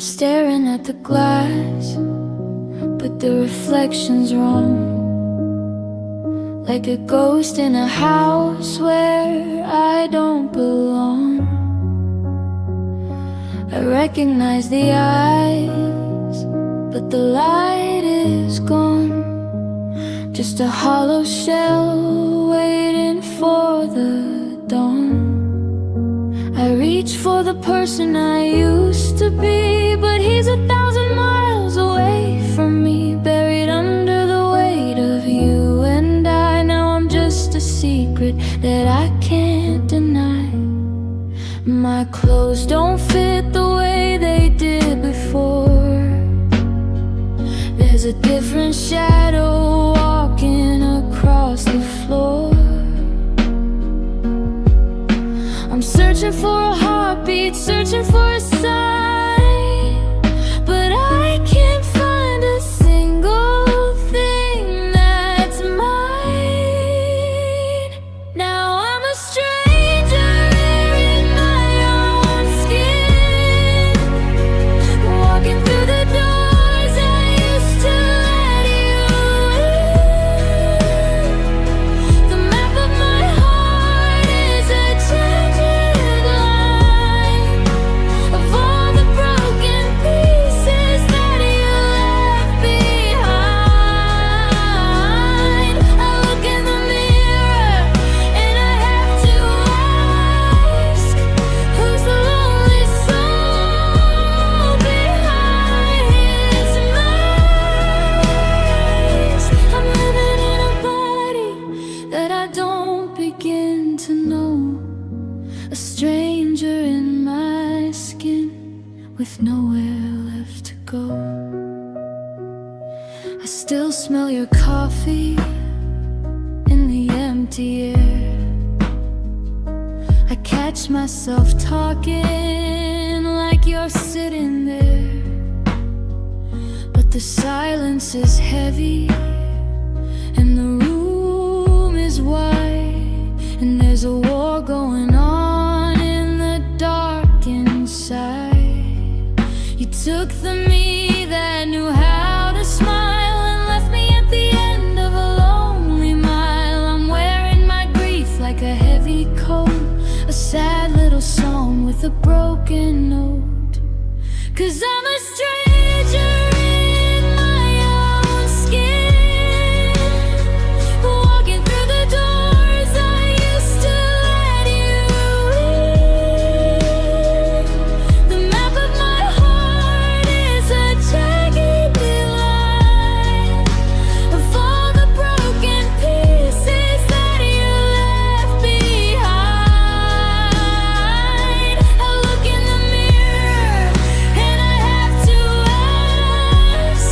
staring at the glass, but the reflection's wrong. Like a ghost in a house where I don't belong. I recognize the eyes, but the light is gone. Just a hollow shell waiting for the dawn. I reach for the person I used to be, but he's 1,000 miles away from me, buried under the weight of you and I. Now I'm just a secret that I can't deny. My clothes don't fit the way they did before. There's a different shadow walking across the floor. I'm searching for a heartbeat, searching for a sign, but I can't find a single thing that's mine. Now I'm a stranger in my own skin, walking through the doors I used to let you in. The map of my heart is a changing line of all the broken pieces that you left behind. I look in the mirror and I have to ask, who's the lonely soul behind its mask? I'm living in a body that I don't begin to know, a stranger in my skin with nowhere left to go. I still smell your coffee in the empty air. I catch myself talking like you're sitting there, but the silence is heavy and the room is wide, and there's a war going on in the dark inside. You took the me that knew how to smile and left me at the end of a lonely mile. I'm wearing my grief like a heavy coat, a sad little song with a broken note. 'Cause I'm a stranger in my own skin, walking through the doors I used to let you in. The map of my heart is a jagged line of all the broken pieces that you left behind. I look in the mirror and I have to ask,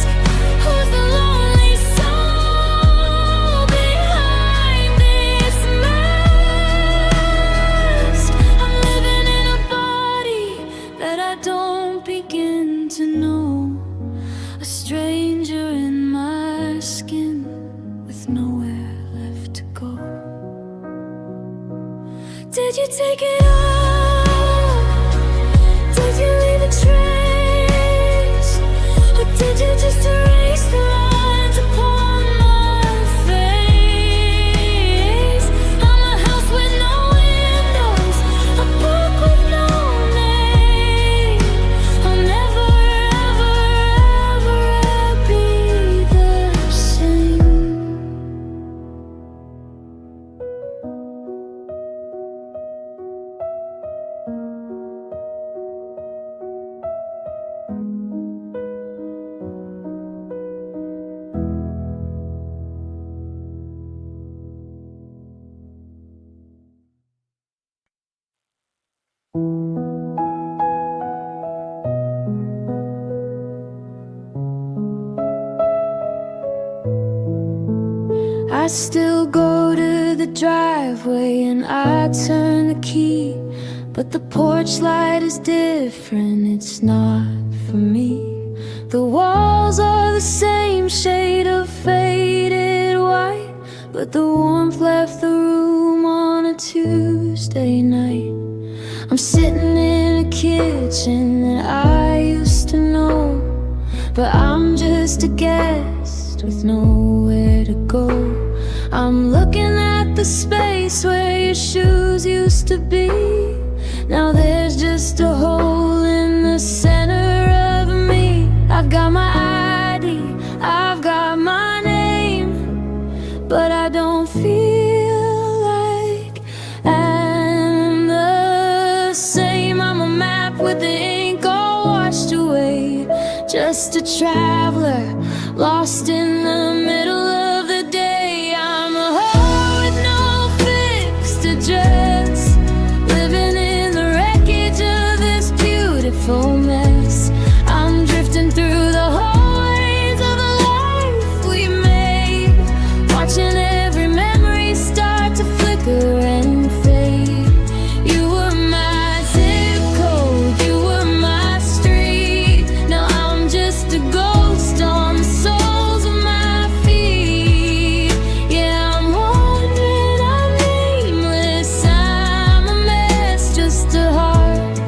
who's the lonely soul behind this mask? I'm living in a body that I don't begin to know, a stranger in my skin with nowhere left to go. Did you take it all? Did you leave a trace? Or did you just erase the lines upon my face? I'm a house with no windows, a book with no name. I'll never, ever, ever be the same. I still go to the driveway and I turn the key, but the porch light is different, it's not for me. The walls are the same shade of faded white, but the warmth left the room on a Tuesday night. I'm sitting in a kitchen that I used to but I'm just a guest with nowhere to go. I'm looking at the space where your shoes used to be. Now there's just a hole in the center of me. I've got my ID, I've got my name, but I don't feel like I'm the same. I'm a map with the ink all washed away, just a traveler lost in the middle of the day. I'm a whore with no fixed address, living in the wreckage of this beautiful mess. I'm drifting through the hallways of the life we made, watching every memory start to flicker and fade. You were my zip code, you were my street. Now I'm just a ghost on the soles of my feet. Yeah, I'm wandering, I'm nameless, I'm a mess, just a heart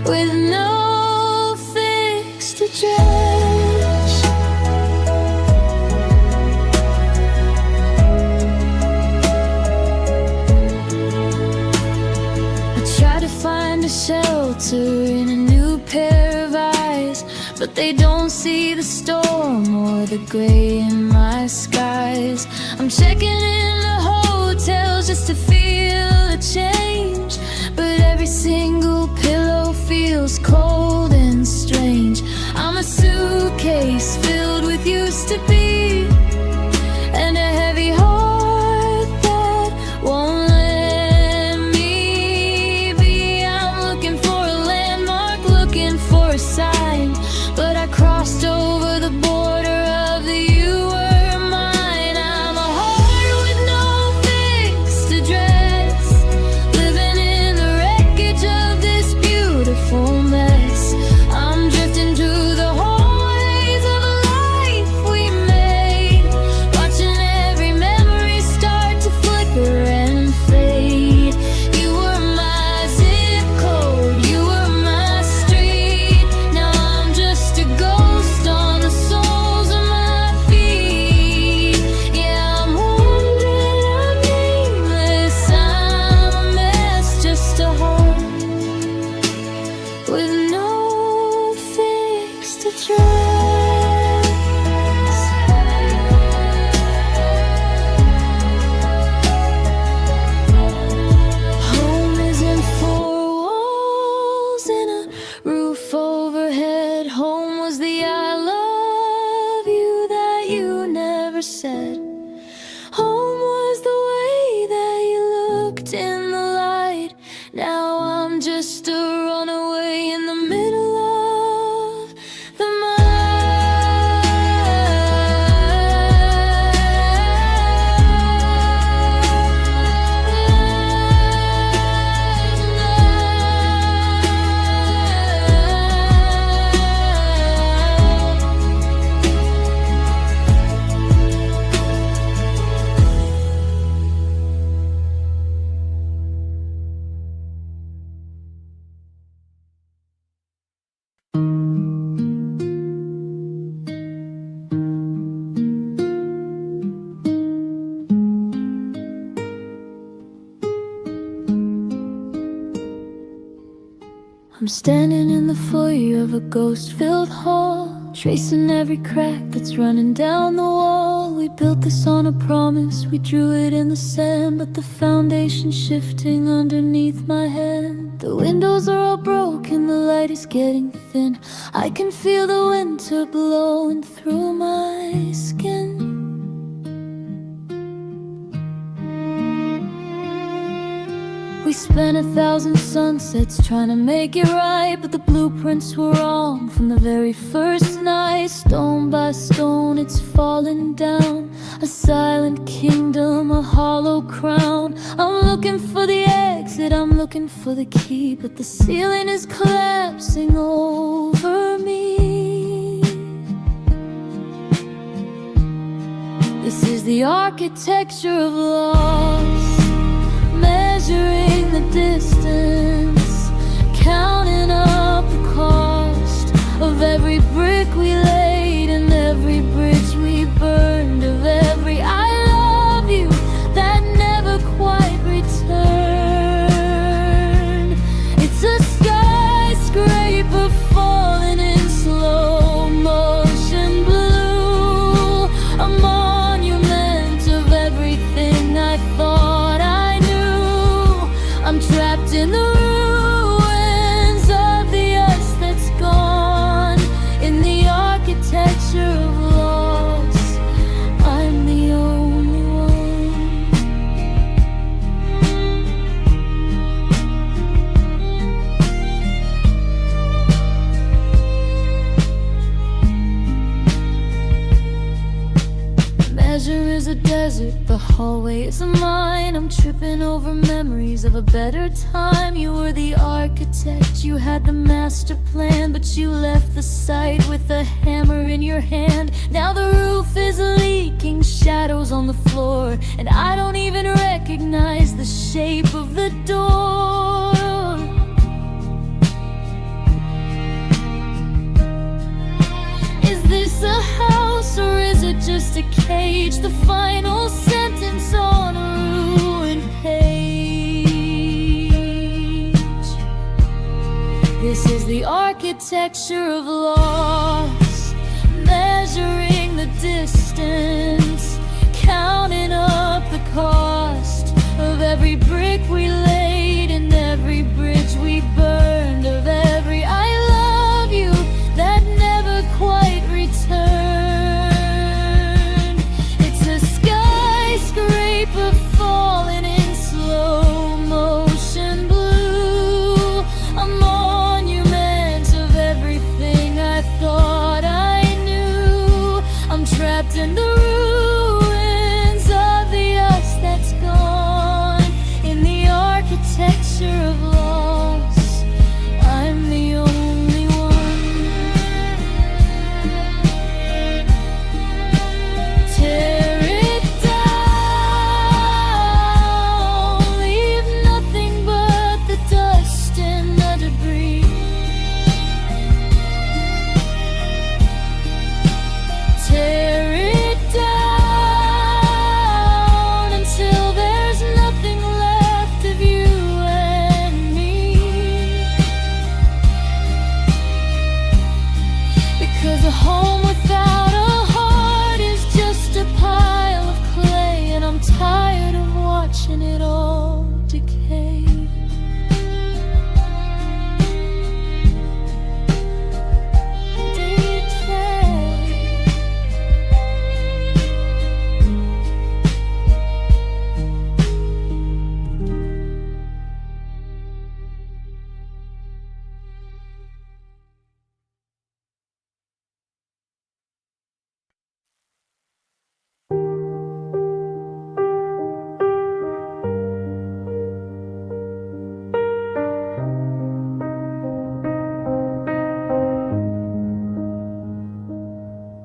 with no fixed address. I try to find a shelter in a new pair of eyes, but they don't see the storm or the gray in my skies. I'm checking in the hotels just to feel a change, but every single pillow feels cold and strange. I'm a suitcase filled with used to be, and a heavy heart that won't let me be. I'm looking for a landmark, looking for a sign, but I crossed over the border of the you were mine. I'm a heart with no fixed address, living in the wreckage of this beautiful mess. I'm drifting through the hallways of a life we made, watching every memory start to flicker and fade. You were my zip code, you were my street. Now I'm just a ghost on the soles of my feet. Yeah, I'm wandering, I'm nameless, I'm a mess, just a heart with no fixed address. Home isn't four walls and a roof overhead. Home was the I love you that you never said. Home was the way that you looked in the light. Now I'm just a runaway in the middle of the I'm standing in the foyer of a ghost-filled hall, tracing every crack that's running down the wall. We built this on a promise, we drew it in the sand, but the foundation's shifting underneath my hand. The windows are all broken, the light is getting thin. I can feel the winter blowing through my skin. We spent 1,000 sunsets trying to make it right, but the blueprints were wrong from the very first night. Stone by stone it's falling down, a silent kingdom, a hollow crown. I'm looking for the exit, I'm looking for the key, but the ceiling is collapsing over me. This is the architecture of loss, measuring the distance, counting up the cost of every brick we laid and every bridge we burned, of every I love you that never quite returned. It's a skyscraper falling in slow motion blue, a monument of everything I thought I knew. I'm trapped in the ruins of the us that's gone, in the architecture of loss. I'm the only one. Measure is a desert, the hallway is a mine. I'm tripping over memories of a better time. You were the architect, you had the master plan, but you left the site with a hammer in your hand. Now the roof is leaking, shadows on the floor, and I don't even recognize the shape of the door. Is this a house or is it just a cage? The final sentence on a ruined page. This is the architecture of loss, measuring the distance, counting up the cost of every brick we laid and every bridge we burned, of every I love you that never quite returned. It's a skyscraper falling in slow motion blue, a monument of everything I thought I knew. I'm trapped in the ruins of the us that's gone, in the architecture of loss. I'm the only one. Tear it down, leave nothing but the dust and the debris. Tear it down until there's nothing left of you and me. Because a home without a heart is just a pile of clay, and I'm tired of watching it all decay.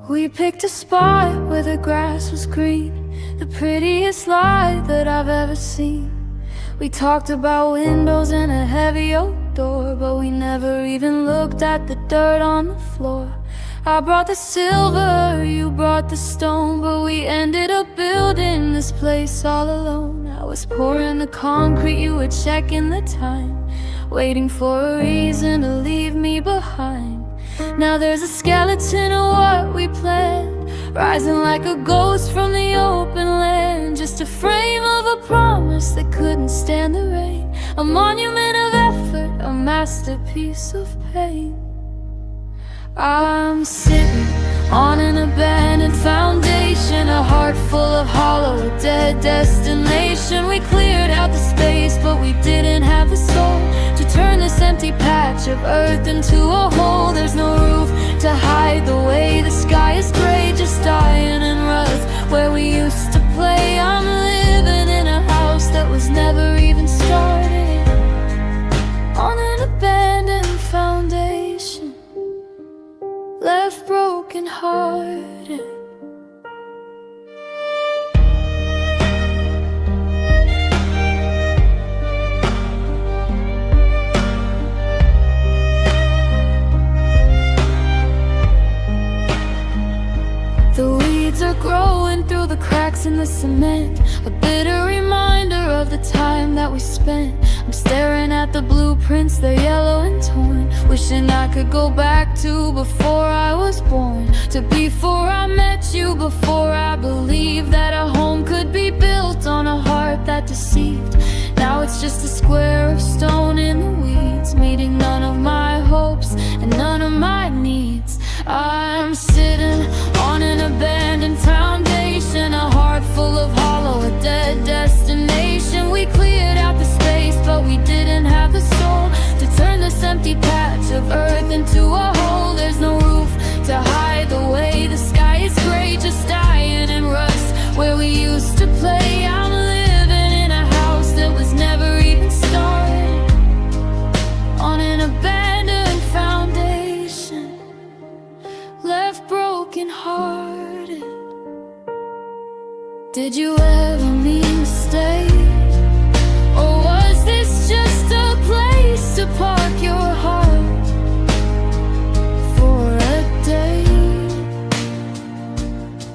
We picked a spot where the grass was green, the prettiest light that I've ever seen. We talked about windows and a heavy oak door, but we never even looked at the dirt on the floor. I brought the silver, you brought the stone, but we ended up building this place all alone. I was pouring the concrete, you were checking the time, waiting for a reason to leave me behind. Now there's a skeleton of what we planned, rising like a ghost from the open land. Just a frame of a promise that couldn't stand the rain, a monument of effort, a masterpiece of pain. I'm sitting on an abandoned foundation, a heart full of hollow, a dead destination. We cleared out the space, but we didn't have the soul to turn this empty patch of earth into a hole. There's no roof to hide the way the sky is gray, just iron and rust where we used to play. I'm living in a house that was never even started, on an abandoned foundation, left broken hearted. are growing through the cracks in the cement, a bitter reminder of the time that we spent. I'm staring at the blueprints, they're yellow and torn, wishing I could go back to before I was born, to before I met you, before I believed that a home could be built on a heart that deceived. Now it's just a square of stone in the weeds, meeting none of my hopes and none of my needs. I'm sitting on an abandoned foundation, a heart full of hollow, a dead destination. We cleared out the space, but we didn't have the soul to turn this empty patch of earth into a hole. There's no roof to hide the way the sky is gray, just dying in rust where we used to play. I'm living in a house that was never even started, on an abandoned foundation, left broken hearted. Did you ever mean to stay? Or was this just a place to park your heart for a day?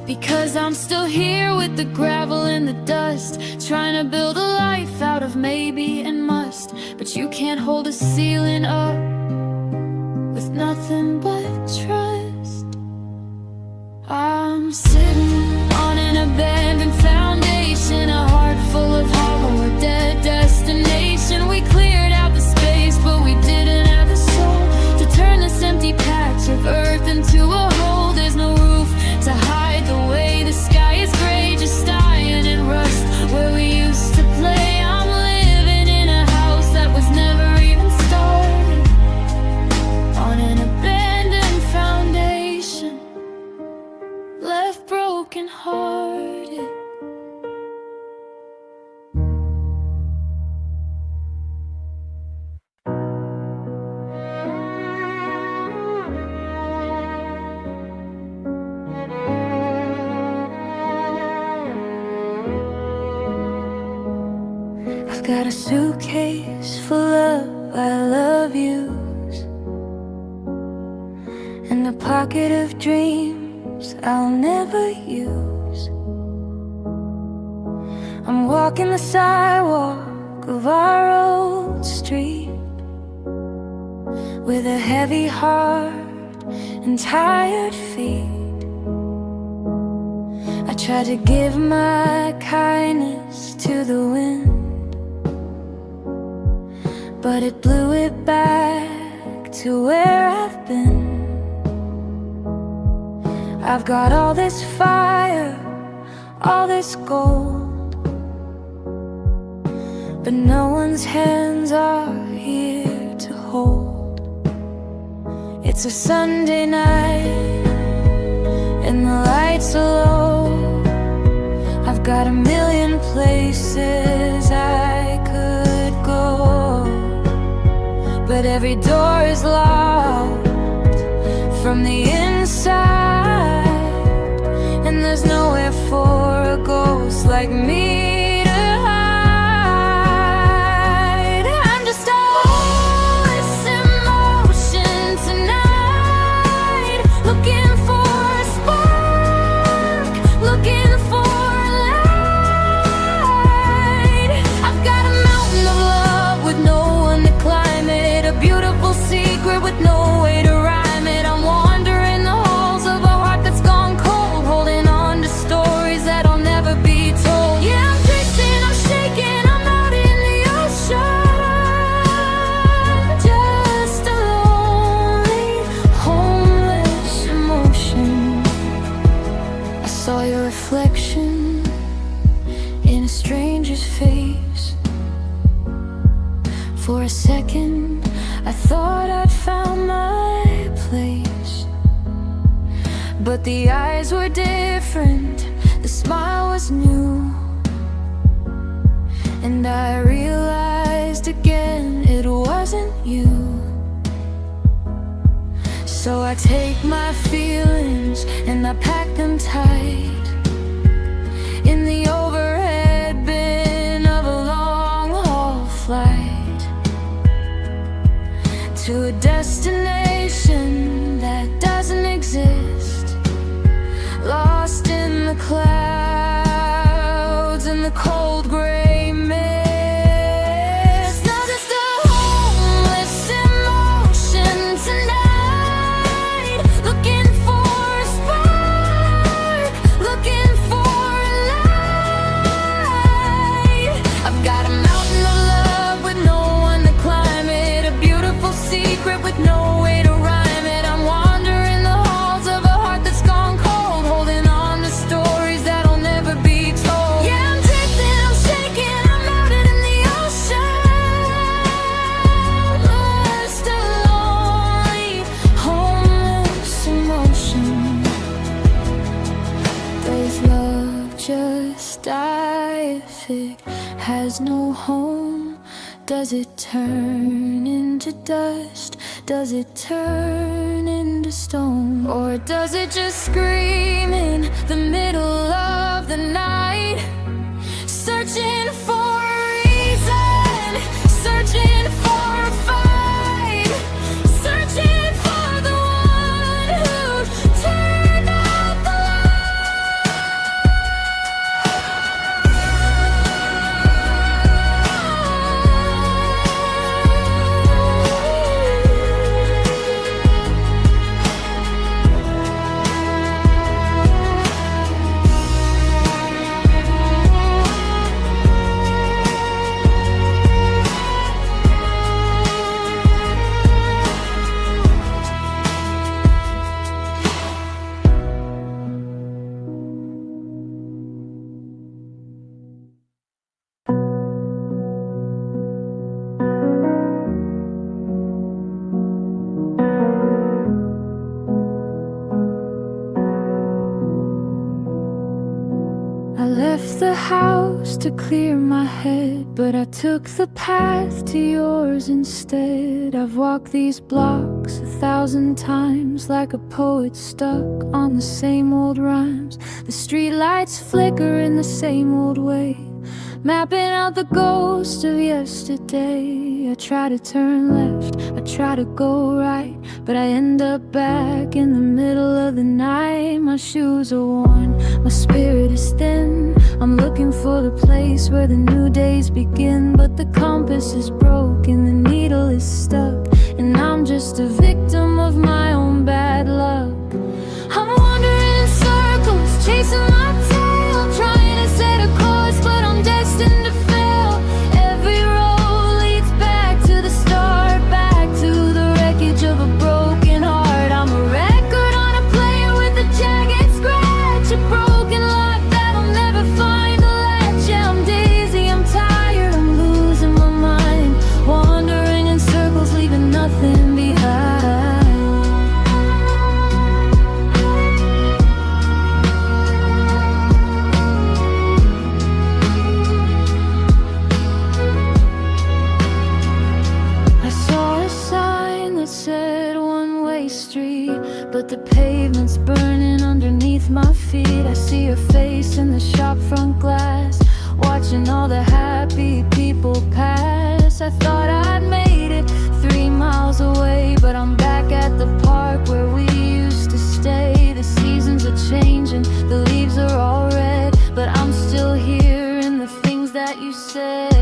Because I'm still here with the gravel and the dust, trying to build a life out of maybe and must. But you can't hold a ceiling up with nothing but trust. I'm sitting on an abandoned foundation, a heart full of hollow, a dead destination. We cleared out the space, but we didn't have the soul to turn this empty patch of earth into a hole. There's no roof to hide the way the sky is gray, just dying in rust where we used to play. I'm living in a house that was never even started, on an abandoned foundation, left broken hearted. I've got a suitcase full of I love yous, and a pocket of dreams I'll never use. I'm walking the sidewalk of our old street with a heavy heart and tired feet. I tried to give my kindness to the wind, but it blew it back to where I've been. I've got all this fire, all this gold, but no one's hands are here to hold. It's a Sunday night and the lights are low. I've got a million places I could go, but every door is locked from the inside, and there's nowhere for a ghost like me to hide. I'm just all this emotion tonight, looking for a spark, looking for a light. I've got a mountain of love with no one to climb it, a beautiful secret with no way to rhyme it. I'm wandering the halls of a heart that's gone cold, holding on to stories that'll never be told. Yeah, I'm chasing, I'm shaking, I'm out in the ocean, just a lonely, homeless emotion. I saw your reflection in a stranger's face. For a second, I thought I'd found my place, but the eyes were different, the smile was new, and I realized again it wasn't you. So I take my feelings and I pack them tight in the overhead bin of a long haul flight to a destination that doesn't exist, lost in the must die if it has no home? Does it turn into dust? Does it turn into stone? Or does it just scream in the middle of the night, searching for a reason, searching for a fight, searching for the one who turned out the I left the house to clear my head, but I took the path to yours instead. I've walked these blocks 1,000 times like a poet stuck on the same old rhymes. The streetlights flicker in the same old way, mapping out the ghost of yesterday. I try to turn left, I try to go right, but I end up back in the middle of the night. My shoes are worn, my spirit is thin. I'm looking for the place where the new days begin, but the compass is broken, the needle is stuck, and I'm just a victim of my own bad luck. I'm wandering in circles, chasing my tail, trying to set a course, but I'm destined to fail. Every road leads back to the start, back to the wreckage of a broken heart. I'm a record on a player with a jagged scratch, a broken lock that'll never find a latch. Yeah, I'm dizzy, I'm tired, I'm losing my mind, wandering in circles, leaving nothing behind. Said one-way street, but the pavement's burning underneath my feet. I see your face in the shop front glass, watching all the happy people pass. I thought I'd made it 3 miles away, but I'm back at the park where we used to stay. The seasons are changing, the leaves are all red, but I'm still here in the things that you said.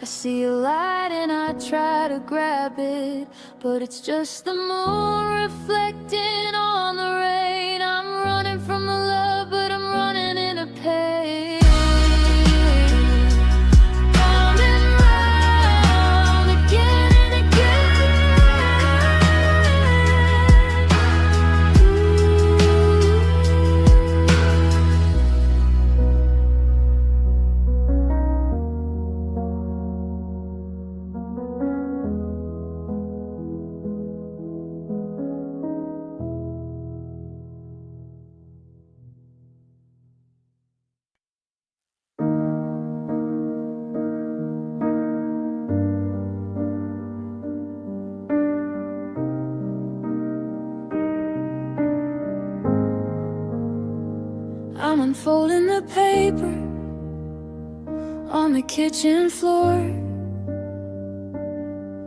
I see a light and I try to grab it, but it's just the moon reflecting on the rain. I'm running from the love, but I'm running into pain. Round and round, again and again. I'm unfolding the paper on the kitchen floor,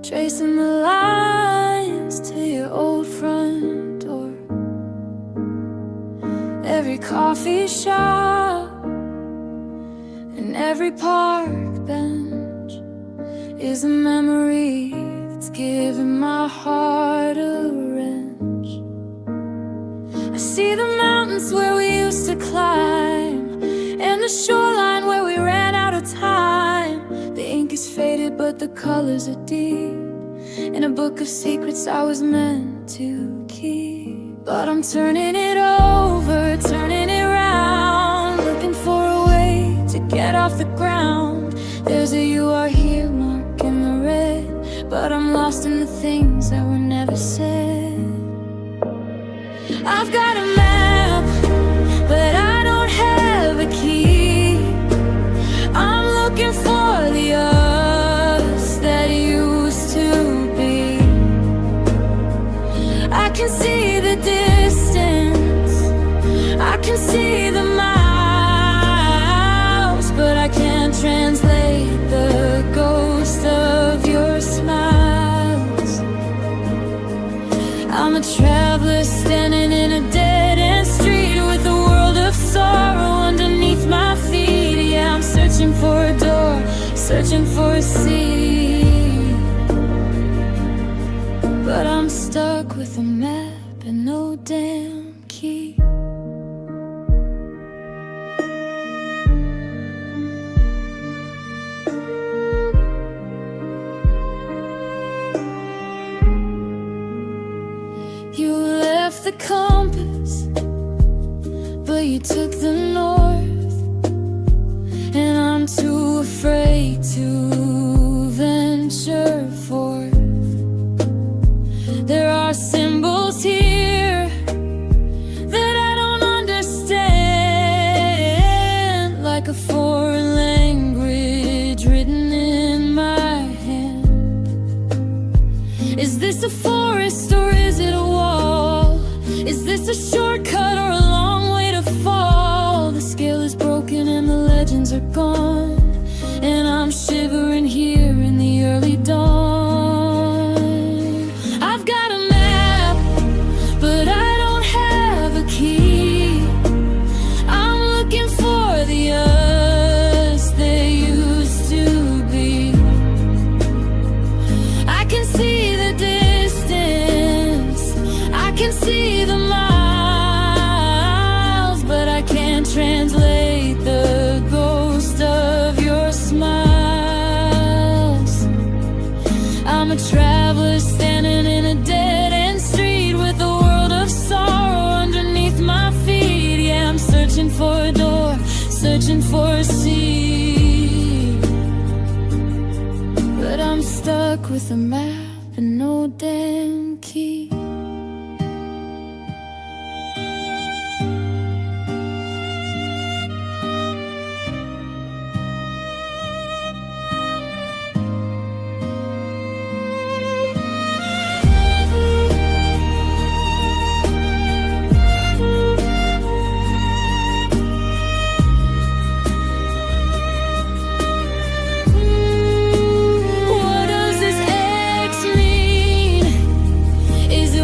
tracing the lines to your old front door. every coffee shop, and every park bench is a memory that's given my heart a wrench. I see the mountains where we used to climb, and the shoreline where we ran out of time. The ink is faded but the colors are deep, in a book of secrets I was meant to keep. But I'm turning it over, turning it round, looking for a way to get off the ground. There's a "you are here" mark in the red, but I'm lost in the things that were never said. I've got a map, but I don't have a key. I'm looking for the us that used to be. I can see the distance, I can see the miles, but I can't translate the ghost of your smiles. I'm a traveler standing in a dead-end street with a world of sorrow underneath my feet. Yeah, I'm searching for a door, searching for a seat, but I'm stuck with a map and no damn key. You left the compass, but you took the north, and I'm too afraid to venture forth. There are symbols here that I don't understand, like a foreign language written in my hand. Is this a forest or is it a wall? Is this a shortcut or a long way to fall? The scale is broken and the legends are gone, and I'm shivering here in the early dawn. I've got a map, but I don't have a key. I'm looking for the us they used to be. I can see the distance, I can see the miles, but I can't translate the ghost of your smiles. I'm a traveler standing in a dead-end street with a world of sorrow underneath my feet. Yeah, I'm searching for a door, searching for a seat, but I'm stuck with a map and no damn key. What does this X mean? Is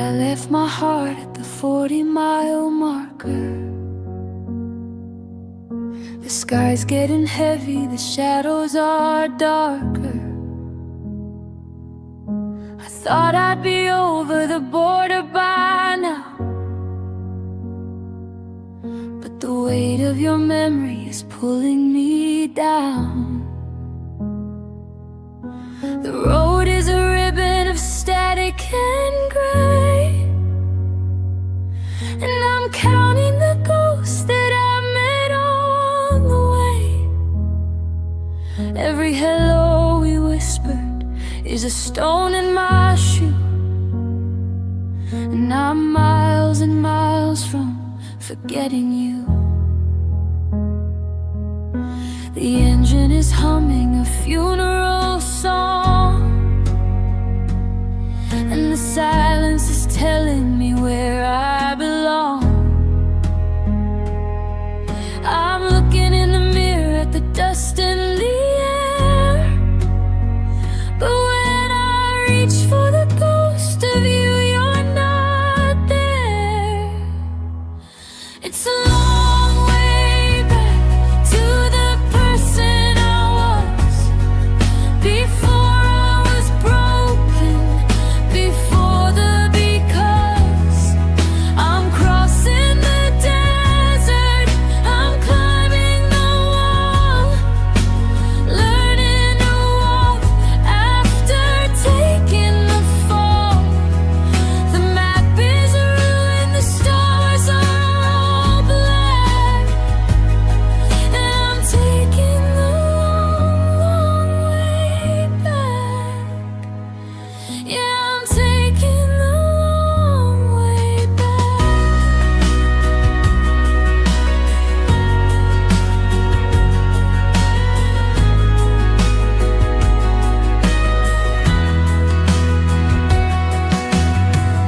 I left my heart at the 40-mile marker. The sky's getting heavy, the shadows are darker. I thought I'd be over the border by now, but the weight of your memory is pulling me down. The road is a ribbon of static and gray, and I'm counting the ghosts that I met on the way. Every hello we whispered is a stone in my shoe, and I'm miles and miles from forgetting you. The engine is humming a funeral song, and the silence is telling me where I belong. I'm looking in the mirror at the dust in the air, but when I reach for the ghost of you, you're not there. It's a long way back to the person I was before I was broken, before the because. I'm crossing the desert, I'm climbing the wall, learning to walk after taking the fall. The map is ruined, the stars are all black, and I'm taking the long, long way back. Yeah, I'm taking the long way back.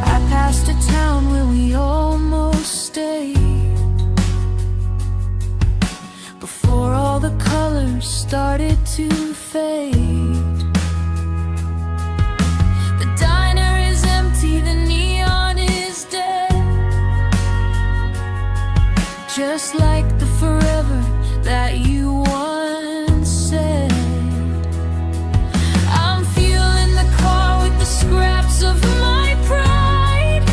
I passed a town where we almost stayed, before all the colors started to fade. The diner is empty, the neon is dead, just like the forever that you once said. I'm fueling the car with the scraps of my pride,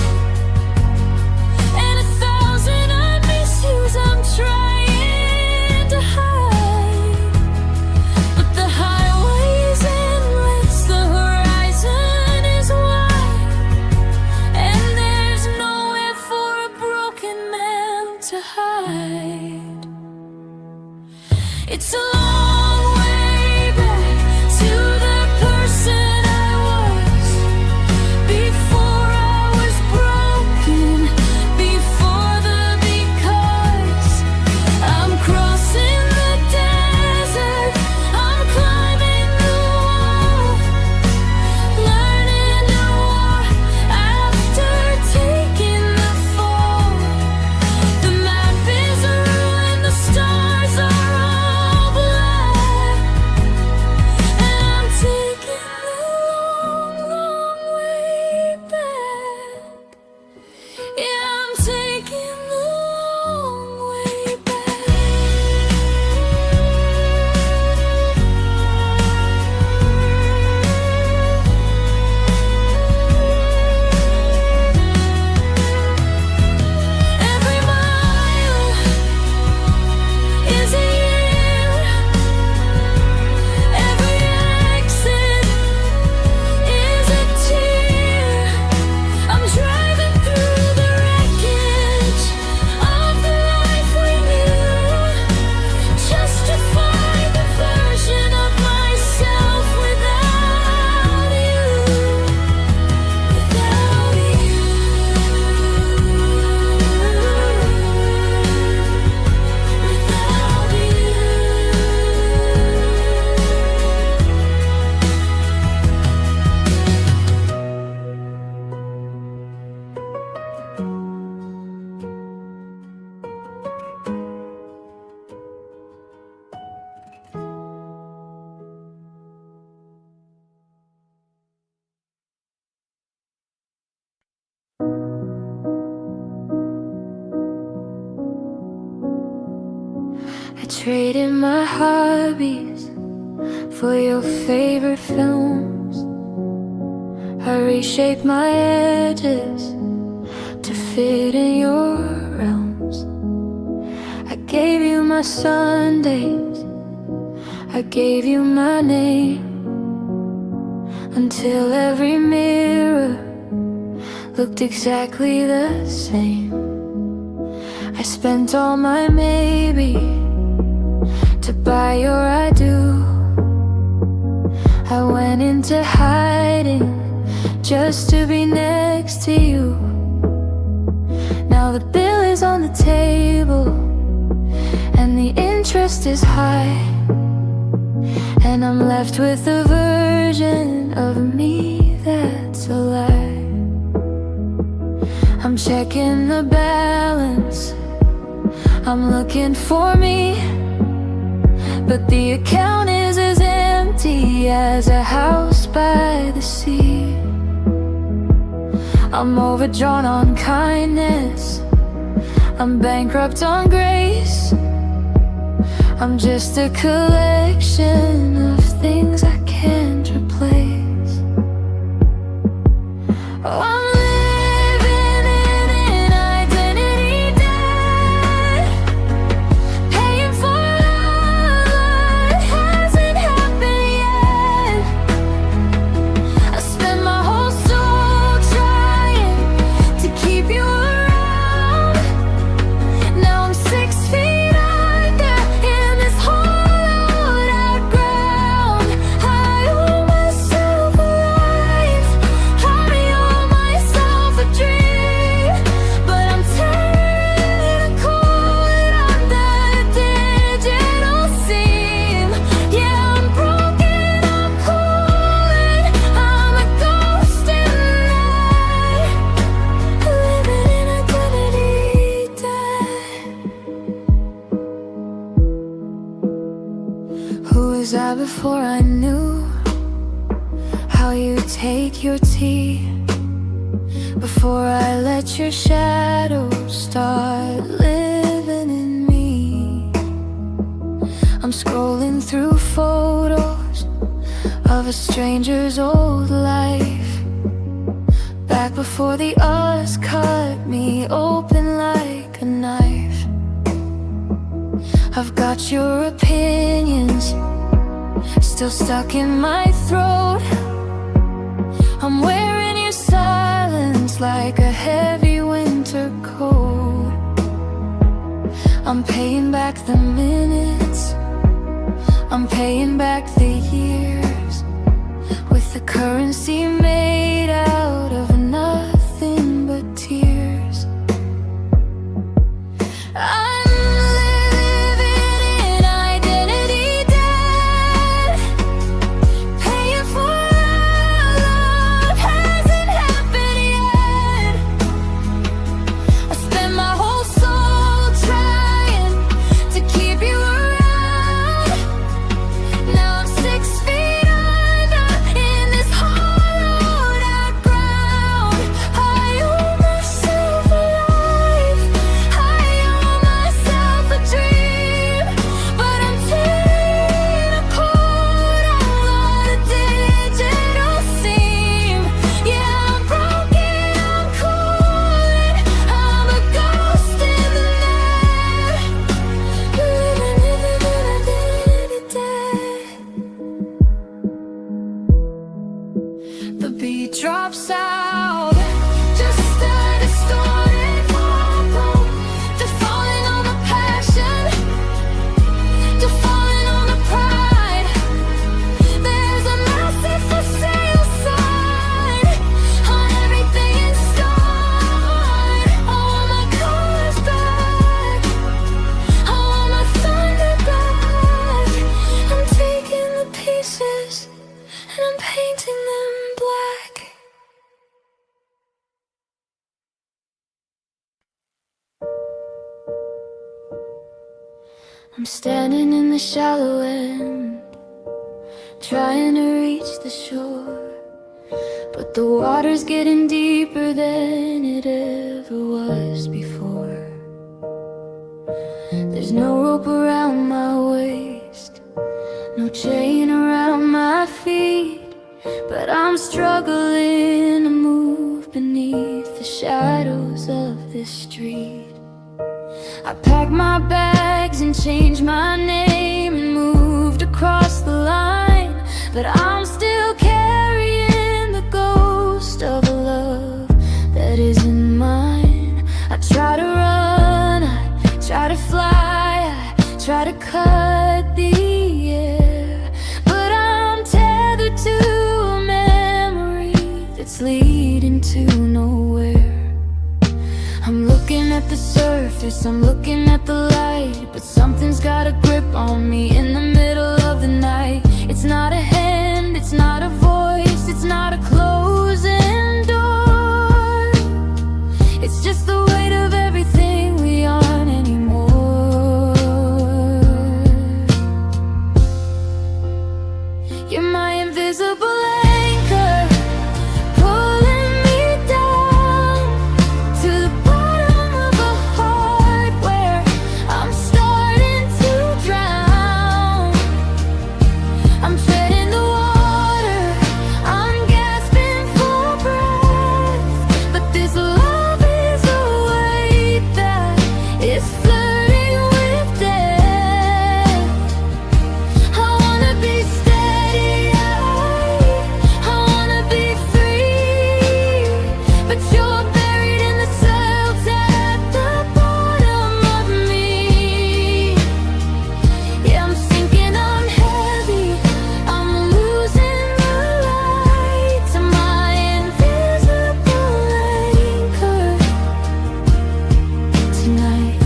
and 1,000 I miss yous I'm trying to hide. But the highway traded my hobbies for your favorite films. I reshaped my edges to fit in your realms. I gave you my Sundays, I gave you my name, until every mirror looked exactly the same. I spent all my maybe to buy your I do. I went into hiding just to be next to you. Now the bill is on the table and the interest is high, and I'm left with a version of me that's a lie. I'm checking the balance, I'm looking for me, but the account is as empty as a house by the sea. I'm overdrawn on kindness, I'm bankrupt on grace. I'm just a collection of things I can't replace. Oh, I'm living in an identity debt, paying for love that hasn't happened yet. I spent my whole soul trying to keep you around. Now I'm 6 feet under in this hollowed out ground. I owe myself a life, I owe myself a dream, but I'm turning to cold under the digital seam. Yeah, I'm broken, I'm cold, I'm a ghost in the night, living in identity debt. Who was I before I knew how you take your tea? Before I let your shadow start living in me. I'm scrolling through photos of a stranger's old life, back before the us cut me open like a knife. I've got your opinions still stuck in my throat. I'm wearing your silence like a heavy winter coat. I'm paying back the minutes, I'm paying back the years, with the currency made out of nothing but tears. I'm living in identity debt, paying for love hasn't happened yet. I spent my whole soul trying to keep you around. Now I'm 6 feet under in this hollowed out ground. I owe myself a life, I owe myself a dream, but I'm turning to cold on the digital seam. Yeah, I'm broken, I'm cold, I'm a ghost in the night, living in an identity debt. The beat drops out, just a distorted vocal, to falling on the passion, to falling on the pride. There's a massive for sale sign on everything in store. I want my colors back, I want my thunder back. I'm taking the pieces and I'm painting them black. I'm standing in the shallow end, trying to reach the shore, but the water's getting deeper than it ever was before. There's no rope around my no chain around my feet, but I'm struggling to move beneath the shadows of this street. I packed my bags and changed my name and moved across the line, but I'm still carrying the ghost of a love that isn't mine. I try to run, I try to fly, I try to cut the air, but I'm tethered to a memory that's leading to nowhere. I'm looking at the surface, I'm looking at the light, but something's got a grip on me in the middle of the night. It's not a hand, it's not a voice, it's not a closing door. It's just the weight of everything we aren't anymore. You're my invisible anchor, pulling me down to the bottom of a heart where I'm starting to drown. I'm treading the water, I'm gasping for breath, but this love is a weight that is flirting with death. I wanna be steady, I wanna be free, but you're buried in the silt at the bottom of me. Yeah, I'm sinking, I'm heavy, I'm losing the light to my invisible anchor tonight.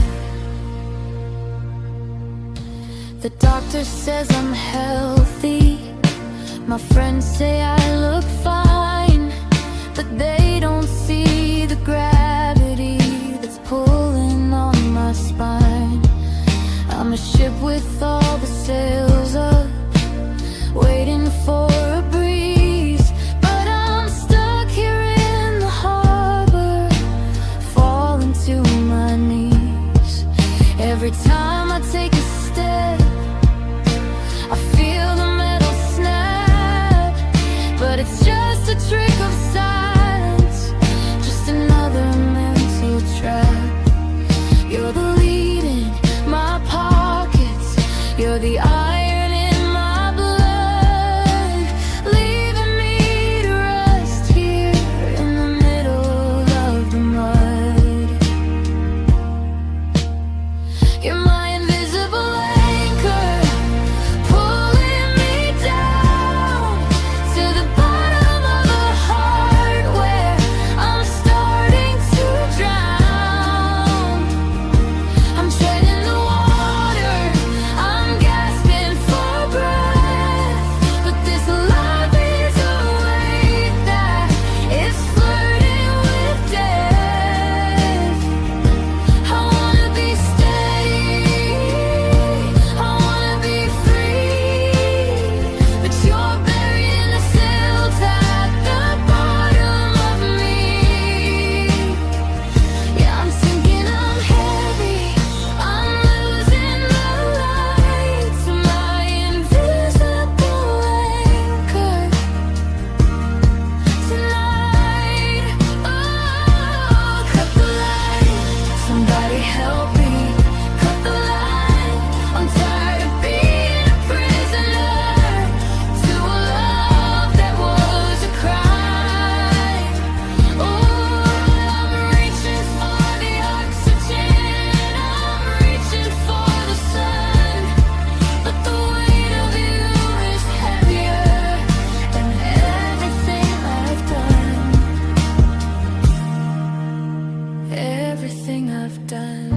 The doctor says I'm healthy, my friends say I look fine, but they don't see the gravity that's pulling on my spine. I'm a ship with all the sails up, waiting for a breeze, but I'm stuck here in the harbor, falling to my knees. Every time I take a step, I feel the metal snap, but it's just a trick of silence, just another mental trap. You're the lead in my pockets, you're the iron in my blood, leaving me to rust here in the middle of the mud. You're my invisible anchor, pulling me down to the bottom of a heart where I'm starting to drown. I'm treading the water, I'm gasping for breath, but this love is a weight that is flirting with death. I wanna be steady, I wanna be free, but you're buried in the silt at the bottom of me. Yeah, I'm sinking, I'm heavy, I'm losing the light to my invisible anchor tonight. Oh, cut the line, somebody help me, cut the line. I'm tired of being a prisoner to a love that was a crime. Oh, I'm reaching for the oxygen, I'm reaching for the sun, but the weight of you is heavier than everything I've done, everything I've done.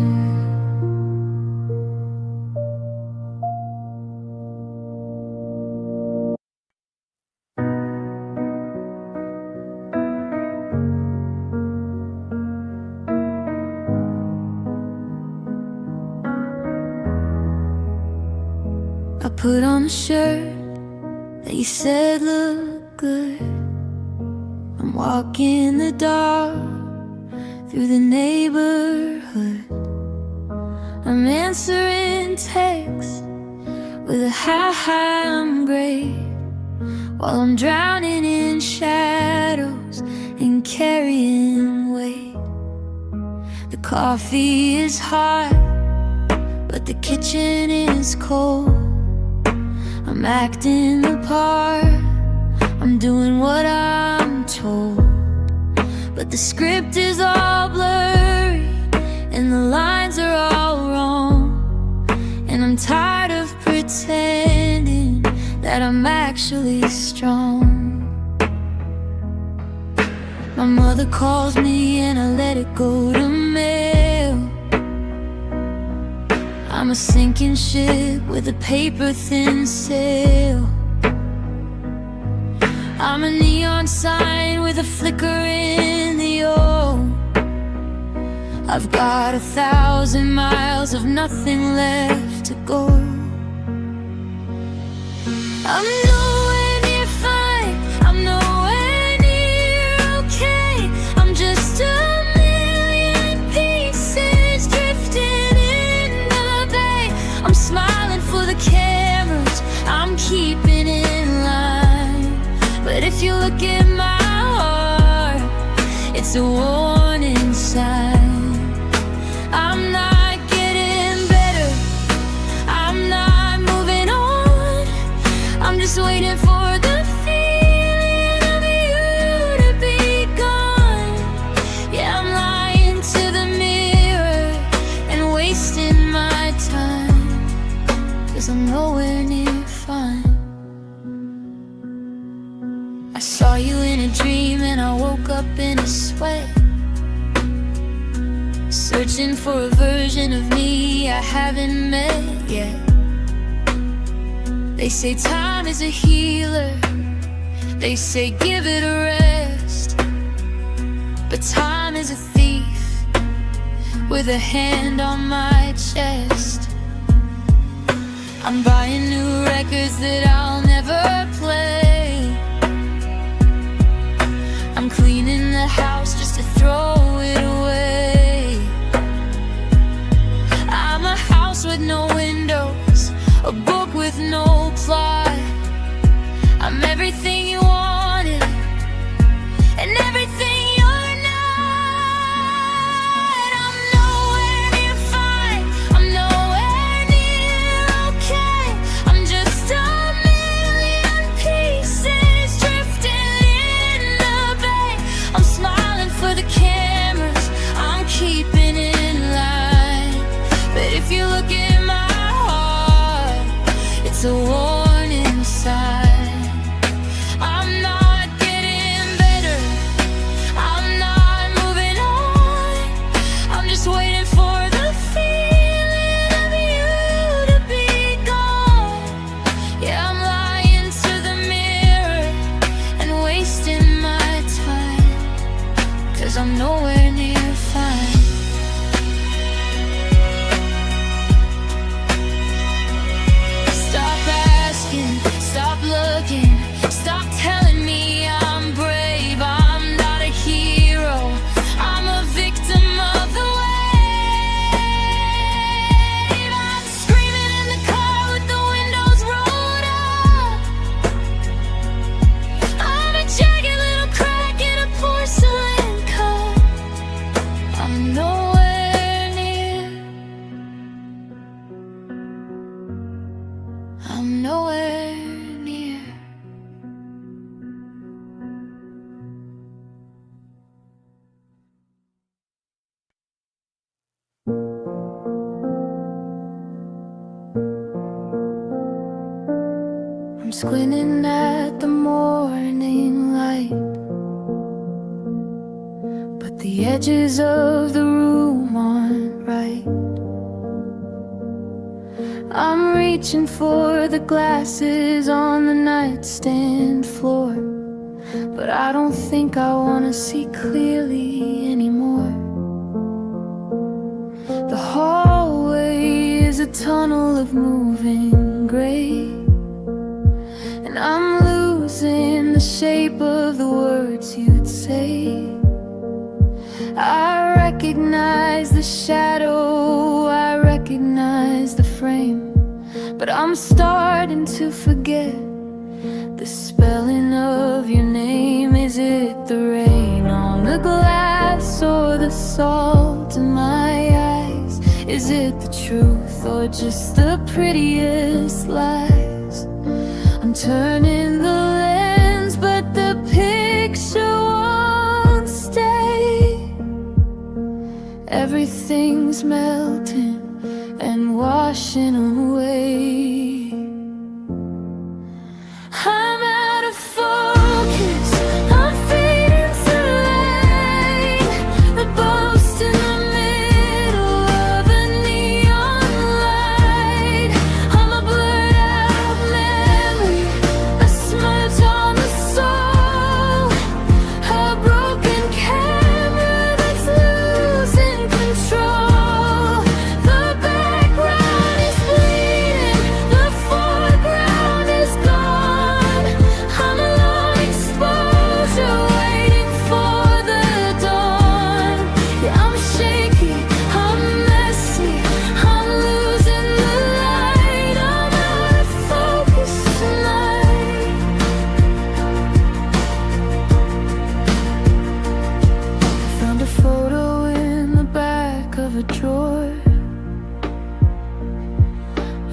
I put on a shirt that you said looked good. I'm walking the dark through the neighborhood. I'm answering texts with a high, I'm great, while I'm drowning in shadows and carrying weight. The coffee is hot, but the kitchen is cold. I'm acting the part, I'm doing what I'm told, but the script is all blurry and the lines are all wrong. And I'm tired of pretending that I'm actually strong. My mother calls me and I let it go to mail. I'm a sinking ship with a paper-thin sail. I'm a neon sign with a flicker in the oil. I've got 1,000 miles of nothing left to go. I'm nowhere near fine, I'm nowhere near okay. I'm just a million pieces drifting in the bay. I'm smiling for the cameras, I'm keeping in line. But if you look at my heart, it's a warning sign. I'm not getting better, I'm not moving on. I'm just waiting for the feeling of you to be gone. Yeah, I'm lying to the mirror and wasting my time, 'cause I'm nowhere near fine. I saw you in a dream and I woke up in a sweat, searching for a version of me I haven't met yet. They say time is a healer, they say give it a rest, but time is a thief with a hand on my chest. I'm buying new records that I'll never play. I'm cleaning the house just to throw it away. I'm a house with no windows, a book with no plot. I'm everything you wanted and everything you're not. I'm nowhere near fine, I'm nowhere near okay. I'm just a million pieces drifting in the bay. I'm smiling for the cameras, I'm keeping in line. But if you look at my heart, it's a warning sign. I'm not getting better, I'm not moving on. I'm just waiting for the feeling of you to be gone. Yeah, I'm lying to the mirror and wasting my time, 'cause I'm nowhere near fine. Stop asking, stop looking, stop telling me I'm brave. I'm not a hero, I'm a victim of the wave. I'm screaming in the car with the windows rolled up. I'm a jagged little crack in a porcelain cup. I'm nowhere near, I'm nowhere near. I'm squinting at the morning light, but the edges of the room aren't right. I'm reaching for the glasses on the nightstand floor, but I don't think I wanna see clearly anymore. The hallway is a tunnel of moving gray, and I'm losing the shape of the words you'd say. I recognize the shadow, I recognize the frame, but I'm starting to forget the spelling of your name. Is it the rain on the glass or the salt in my eyes? Is it the truth or just the prettiest lies? I'm turning the lens, but the picture won't stay. Everything's melting and washing away. I'm out of focus, I'm fading to light. The post in the middle of a neon light. I'm a blurred out memory, a smudge on the soul, a broken camera that's losing control. The background is bleeding, the foreground is gone. I'm a long exposure waiting for the dawn. Yeah, I'm shaky, I'm messy, I'm losing the light. I'm out of focus tonight. Found a photo in the back of a drawer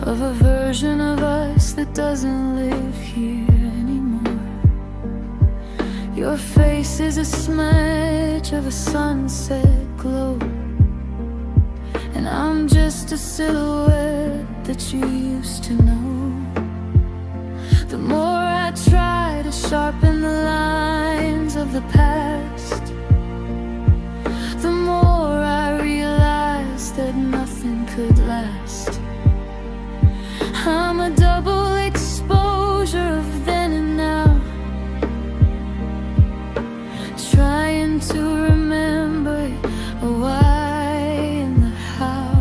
of a version of us that doesn't live here anymore. Your face is a smudge of a sunset glow, and I'm just a silhouette that you used to know. The more I try to sharpen the lines of the past, the more I realize that nothing could last. I'm a double exposure of then and now, trying to remember why and the how.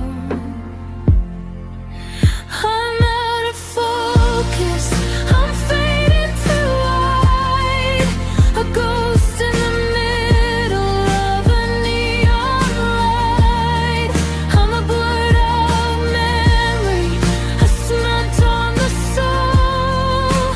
I'm out of focus, I'm fading to white, a ghost in the middle of a neon light. I'm a blurred out memory, a smudge on the soul,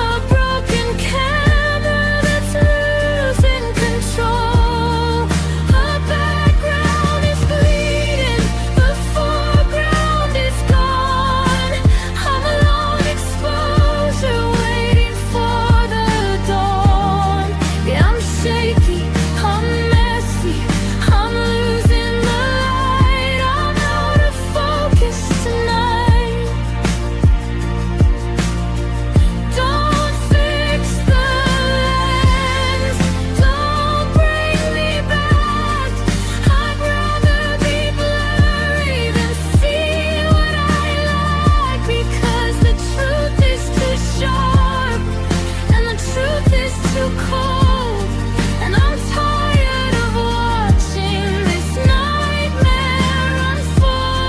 a broken camera that's losing control. The background is bleeding, the foreground is gone. I'm a long exposure waiting for the dawn. Yeah, I'm shaky, I'm messy, I'm losing the light. I'm out of focus tonight. Don't fix the lens, don't bring me back. I'd rather be blurry than see what I like, because the truth is too sharp and the truth is too cold. And I'm tired of watching this nightmare unfold.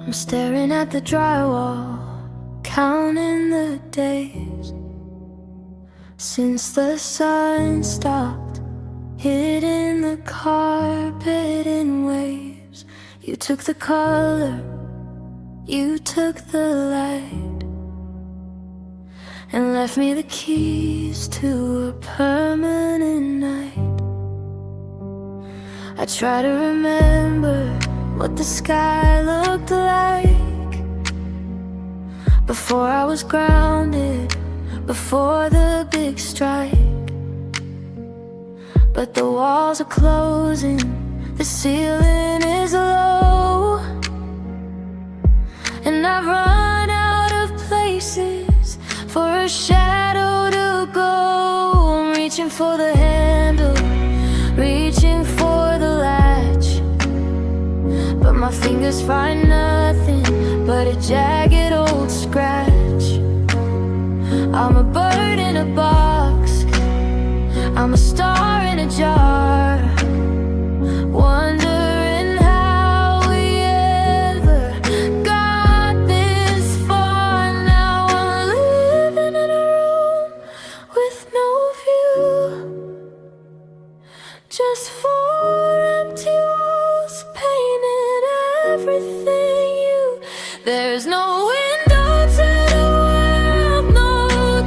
I'm staring at the drywall, counting the days since the sun stopped hitting the carpet in waves. You took the color, you took the light, and left me the keys to a permanent night. I try to remember what the sky looked like before I was grounded, before the big strike. But the walls are closing, the ceiling is low, and I've run out of places for a shadow to go. I'm reaching for the handle, reaching for the latch, but my fingers find nothing but a jagged old scratch. I'm a bird in a box, I'm a star in a jar, wondering how we ever got this far. Now I'm living in a room with no view, just four empty walls painted everything you. There's no window to the world, no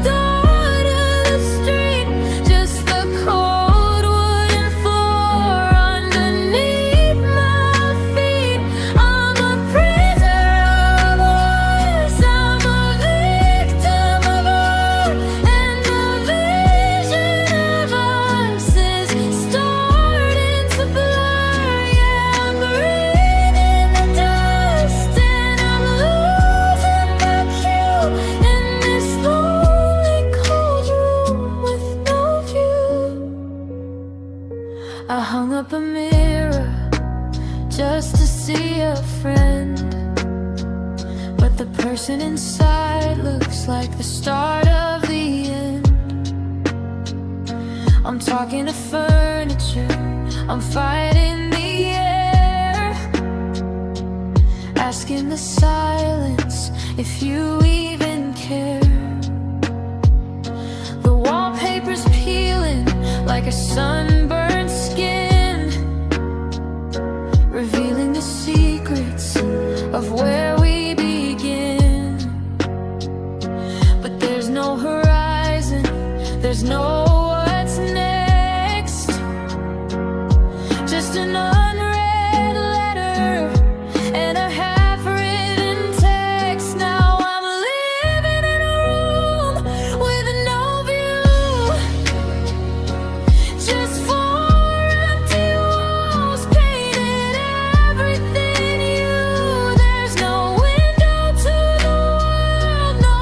door to the street, just the cold wooden floor underneath my feet. I'm a prisoner of ours, I'm a victim of art, and the vision of us is starting to blur. Yeah, I'm breathing the dust, and I'm losing my cue in this lonely cold room with no view. I hung up a mirror just to see a friend, but the person inside looks like the start of the end. I'm talking to furniture, I'm fighting the air, asking the silence if you even care. The wallpaper's peeling like a sunburned skin, revealing the secrets of where we begin. But there's no horizon, there's no what's next, just an unread letter and a half-written text. Now I'm living in a room with no view, just four empty walls painted everything you. There's no window to the world, no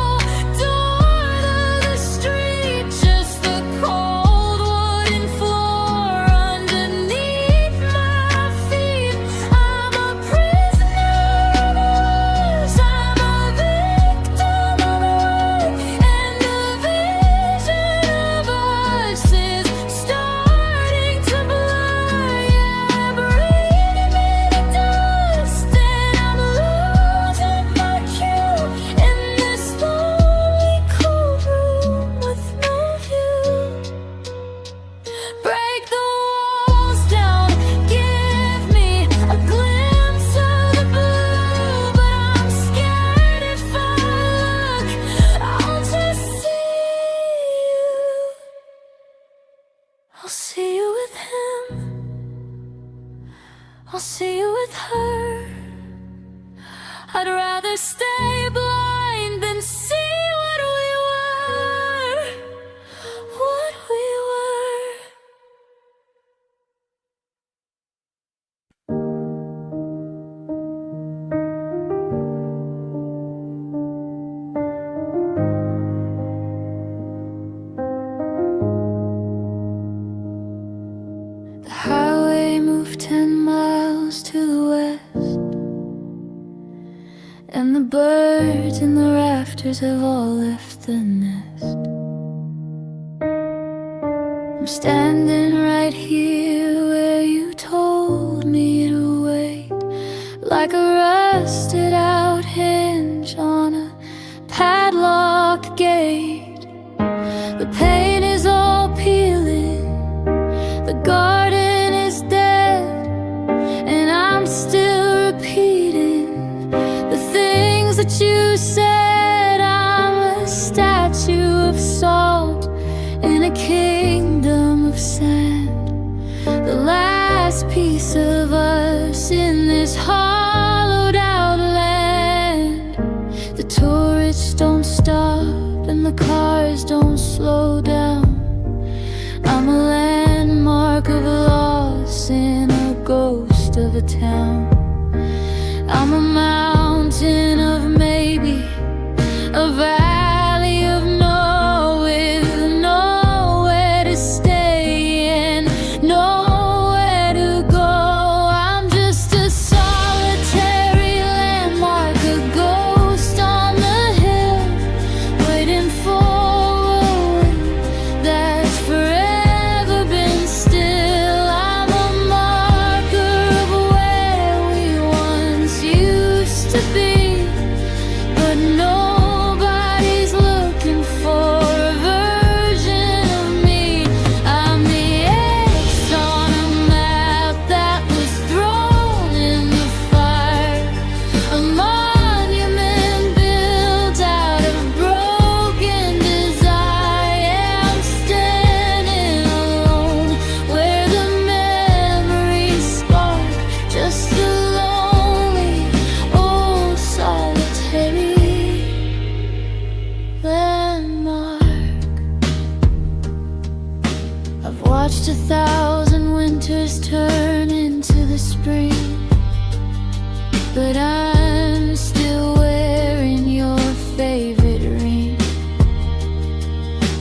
door to the street, just the cold wooden floor underneath my feet. I'm a prisoner of ours, I'm a victim of art, and the vision of us is starting to blur. Yeah, I'm breathing in the dust, and I'm losing my cue in this lonely cold room with no view. Break the walls down, give me a glimpse of the blue, but I'm scared if I look, I'll just see you. I'll see you with him, I'll see you with her. I'd rather stay blind than see what we were, what we were. The highway moved 10 miles to the west, and the birds in the rafters have all left the nest. I'm standing right here where you told me to wait, like a rusted out hinge on a padlocked gate. The paint is all peeling, the garden is dead, and I'm still repeating the things that you said. I'm a statue of salt in a kingdom of sand, the last piece of us in this hollowed out land. The tourists don't stop and the cars don't slow down. I'm a landmark of loss in a ghost of a town. I'm a mountain of maybe, a valley of no, with nowhere to stay and nowhere to go. I'm just a solitary landmark, a ghost on the hill, waiting for watched 1,000 winters turn into the spring, but I'm still wearing your favorite ring.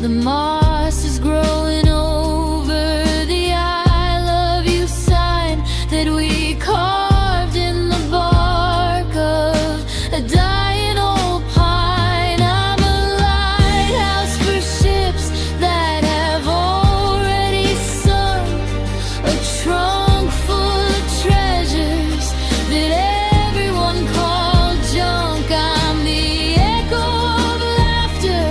The moss is growing over the I love you sign that we carved in the bark of a dying old pine. I'm a lighthouse for ships that have already sunk, a trunk full of treasures that everyone called junk. I'm the echo of laughter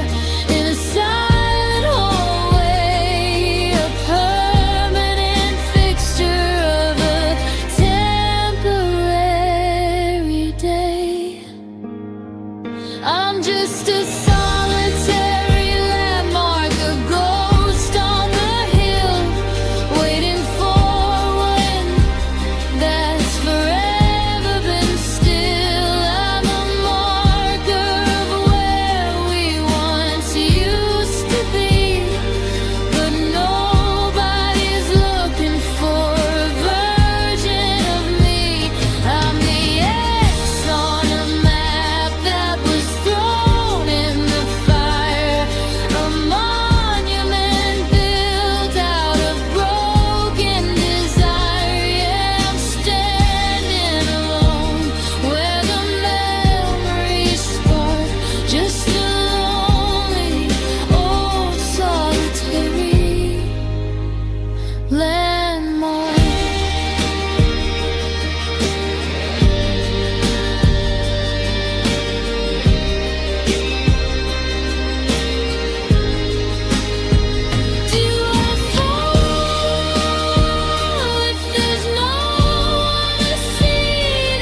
in a silent hallway, a permanent fixture of a temporary day. I'm just a solitary landmark, a ghost on the hill, waiting for one that's forever been still. I'm a marker of where we once used to be, but nobody's looking for a version of me. I'm the X on a map that was thrown in the fire, a monument built out of broken desire. Yeah, I'm standing alone where the memories start, just a lonely old solitary landmark. Do I fall if there's no one to see?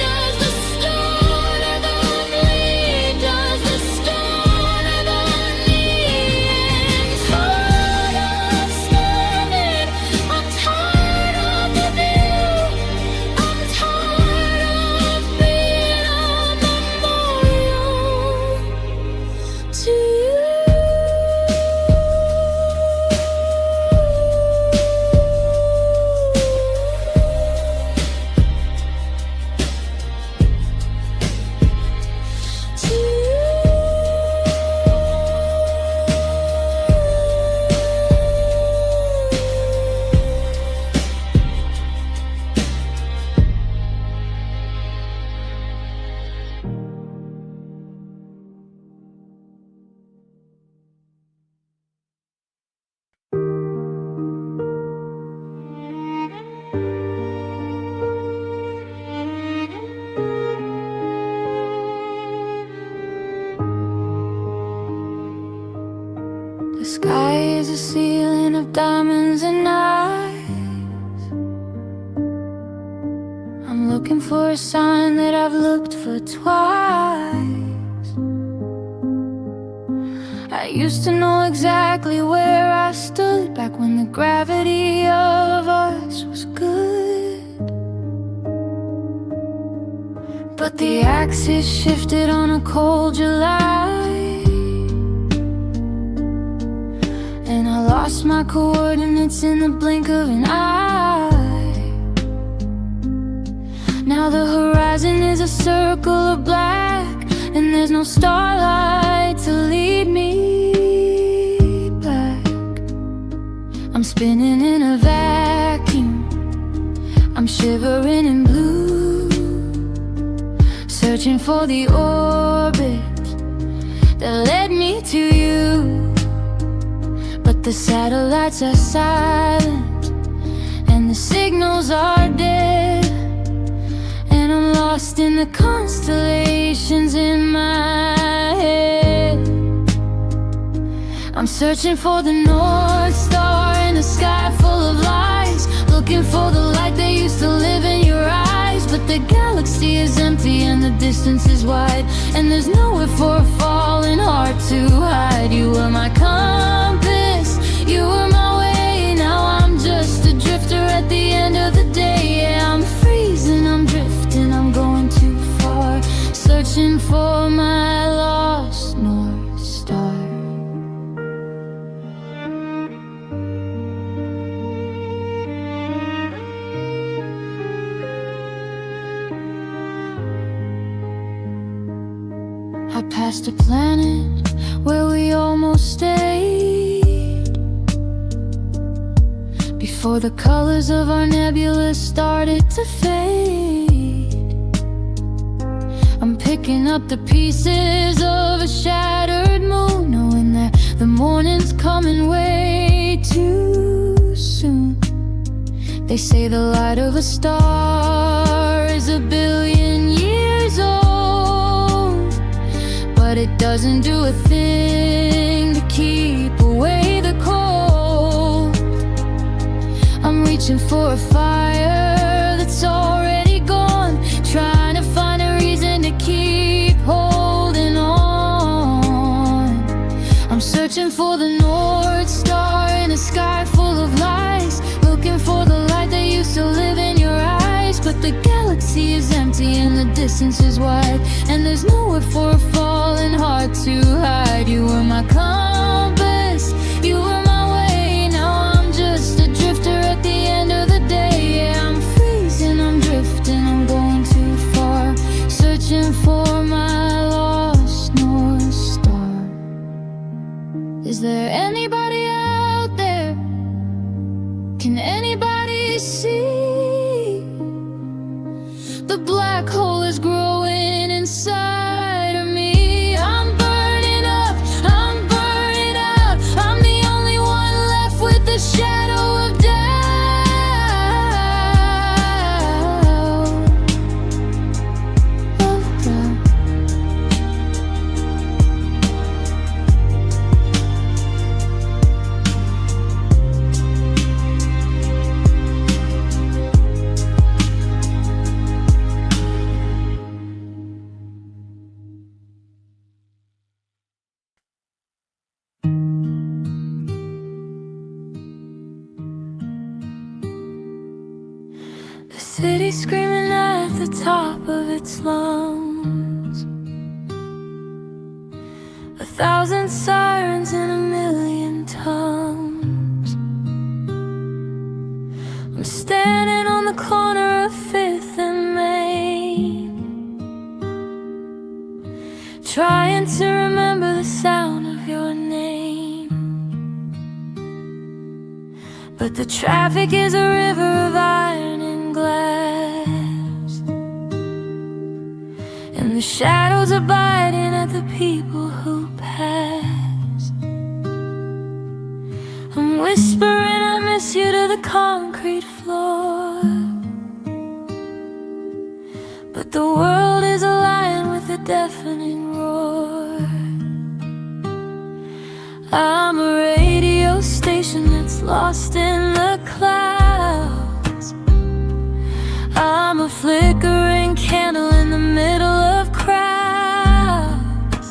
Does the stone ever bleed? Does the stone ever need? Tired of standing, I'm tired of the view, I'm tired of being a memorial to you. To you. The sky is a ceiling of diamonds and knives. I'm looking for a sign that I've looked for twice. I used to know exactly where I stood back when the gravity of us was good, but the axis shifted on a cold July, and I lost my coordinates in the blink of an eye. Now the horizon is a circle of black, and there's no starlight to lead me back. I'm spinning in a vacuum, I'm shivering in blue, searching for the orbit that led me to you. But the satellites are silent, and the signals are dead, and I'm lost in the constellations in my head. I'm searching for the North Star in a sky full of lies, looking for the light that used to live in your eyes. But the galaxy is empty and the distance is wide, and there's nowhere for a falling heart to hide. You were my compass, you were my way. Now I'm just a drifter at the end of the day. Yeah, I'm freezing, I'm drifting, I'm going too far, searching for my lost North Star. I passed a planet where we almost stayed before the colors of our nebula started to fade. I'm picking up the pieces of a shattered moon, knowing that the morning's coming way too soon. They say the light of a star is 1 billion years old, but it doesn't do a thing to keep away the cold. I'm reaching for a fire that's already gone, trying to find a reason to keep holding on. I'm searching for the North Star in a sky full of lies, looking for the light that used to live in your eyes. But the galaxy is empty and the distance is wide, and there's nowhere for a falling heart to hide. You were my compass, you were my way. Now I'm just a drifter at the end of the day. Yeah, I'm freezing, I'm drifting, I'm going too far, searching for my lost North Star. Is there anybody out there? Can anybody see? The black hole is growing inside of me. I'm burning up, I'm burning up. I'm the only one left with the shadow of doubt. The city screaming at the top of its lungs, 1,000 sirens in 1,000,000 tongues. I'm standing on the corner of 5th and Main, trying to remember the sound of your name. But the traffic is a river of iron and glass, and the shadows are biting at the people who pass. I'm whispering I miss you to the concrete floor, but the world is a lion with a deafening roar. I'm a radio station that's lost in the clouds. I'm a flickering candle in the middle of crowds.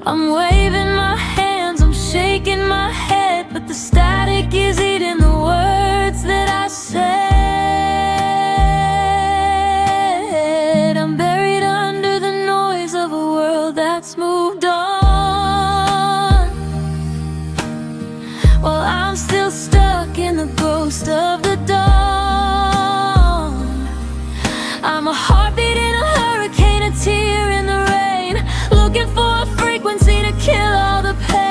I'm waving my hands, I'm shaking my head, but the static is eating the words that I said. I'm buried under the noise of a world that's moved on, while I'm still stuck in the ghost of the dawn. I'm a heartbeat in a hurricane, a tear in the rain, looking for a frequency to kill all the pain.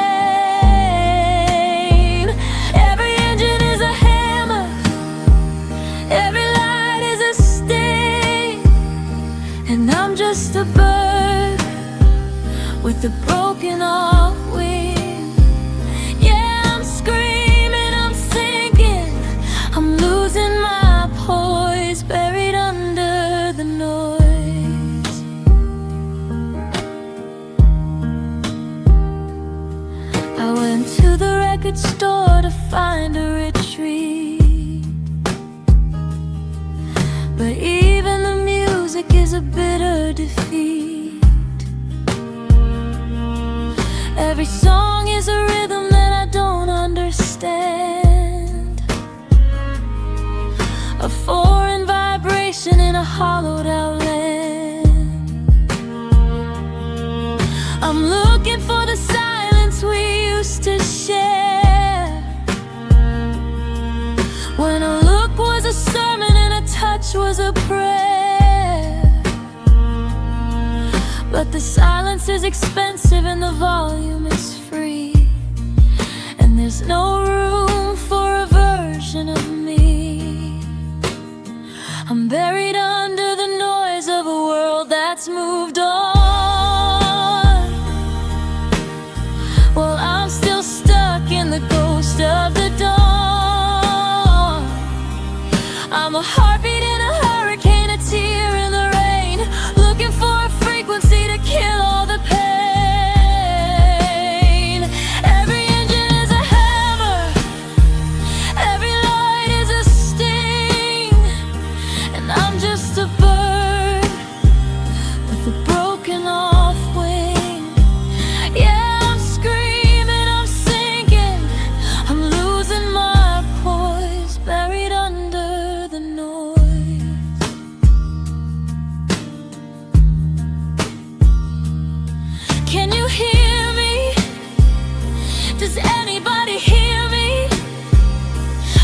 Every engine is a hammer, every light is a sting, and I'm just a bird with a broken off wing. Yeah, I'm screaming, I'm sinking, I'm losing my poise, buried under the noise. I went to the record store to find a retreat, but even the music is a bitter defeat. Every song is a rhythm that I don't understand, a foreign vibration in a hollowed out land. I'm looking for the silence we used to share, when a look was a sermon and a touch was a prayer. but the silence is expensive and the volume is free. And there's no room for a version of me. I'm buried under the noise of a world that's moved on, while I'm still stuck in the ghost of the dawn. I'm a heartbeat in a hurricane, a tear in the rain, looking for a frequency to kill all the pain. Every engine is a hammer, every light is a sting, and I'm just a bird with a broken off wing. Yeah, I'm screaming, I'm sinking, I'm losing my poise, buried under the noise. Can you hear me? Does anybody hear me?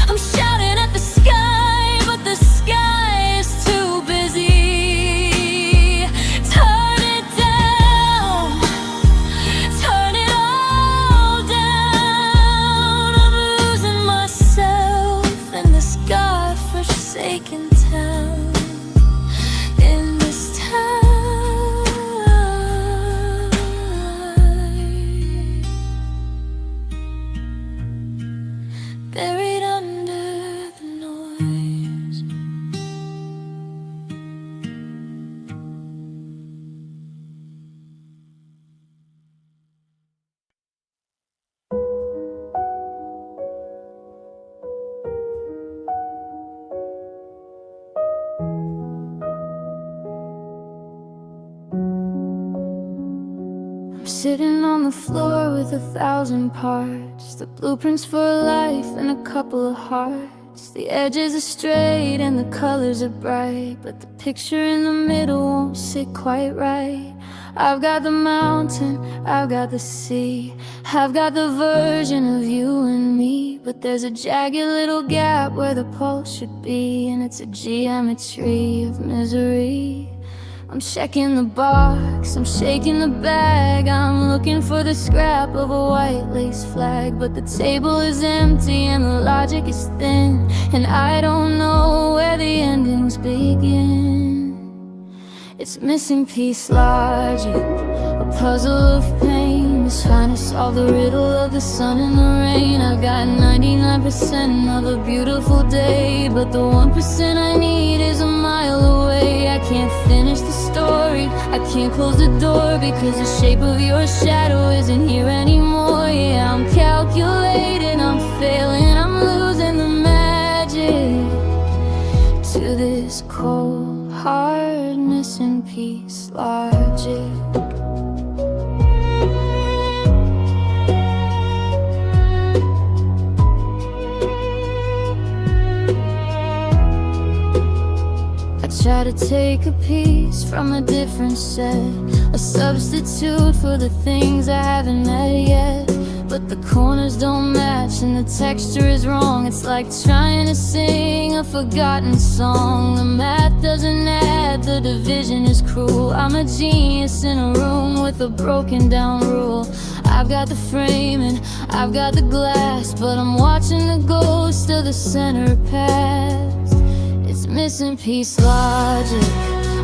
I'm shouting at the sky, but the sky is too busy. Turn it down, turn it all down. I'm losing myself in this God-forsaken town, in this town. Buried under the noise. I'm sitting on the floor with 1,000 parts, the blueprints for a life and a couple of hearts. The edges are straight and the colors are bright, but the picture in the middle won't sit quite right. I've got the mountain, I've got the sea, I've got the version of you and me, but there's a jagged little gap where the pulse should be, and it's a geometry of misery. I'm checking the box, I'm shaking the bag, I'm looking for the scrap of a white lace flag, but the table is empty and the logic is thin, and I don't know where the endings begin. It's missing piece logic, a puzzle of pain, just trying to solve the riddle of the sun and the rain. I've got 99% of a beautiful day, but the 1% I need is a mile away. I can't finish the story, I can't close the door, because the shape of your shadow isn't here anymore. Yeah, I'm calculating, I'm failing, I'm losing the magic to this cold, hard, missing piece logic. Try to take a piece from a different set, a substitute for the things I haven't met yet, but the corners don't match and the texture is wrong. It's like trying to sing a forgotten song. The math doesn't add, the division is cruel. I'm a genius in a room with a broken down rule. I've got the frame and I've got the glass, but I'm watching the ghost of the center pass. It's missing piece logic,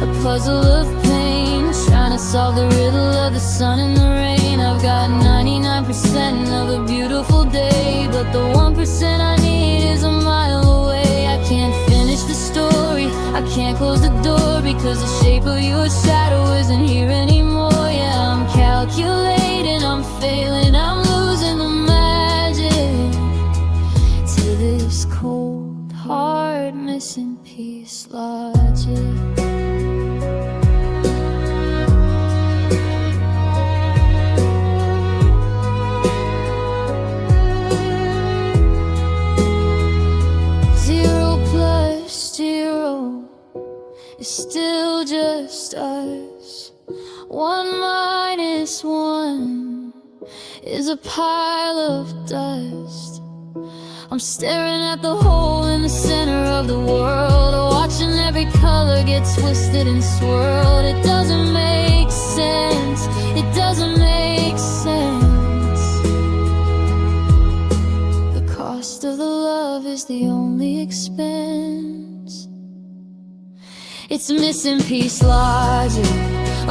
a puzzle of pain, trying to solve the riddle of the sun and the rain. I've got 99% of a beautiful day, but the 1% I need is a mile away. I can't finish the story, I can't close the door, because the shape of your shadow isn't here anymore. Yeah, I'm calculating, I'm failing, I'm losing the magic to this cold, hard, missing piece logic. 0 plus 0 is still just us. 1 minus 1 is a pile of dust. I'm staring at the hole in the center of the world, watching every color get twisted and swirled. It doesn't make sense. sense. It doesn't make sense. The cost of the love is the only expense. It's missing piece logic,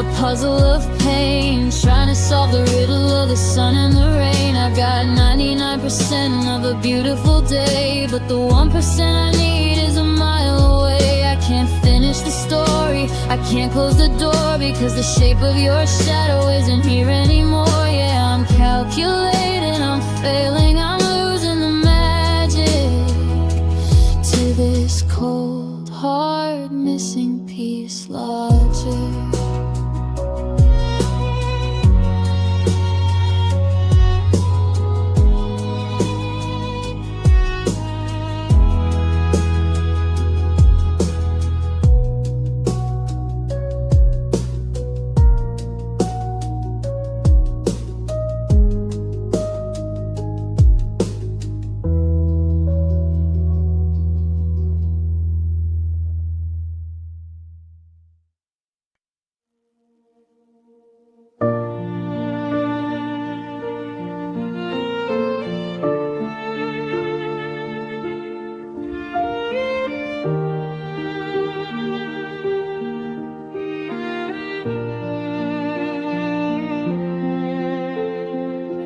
a puzzle of pain, trying to solve the riddle of the sun and the rain. I've got 99% of a beautiful day, but the 1% I need is a mile away. I can't finish the story, I can't close the door, because the shape of your shadow isn't here anymore. Yeah, I'm calculating, I'm failing, I'm losing the magic to this cold, hard, missing piece logic.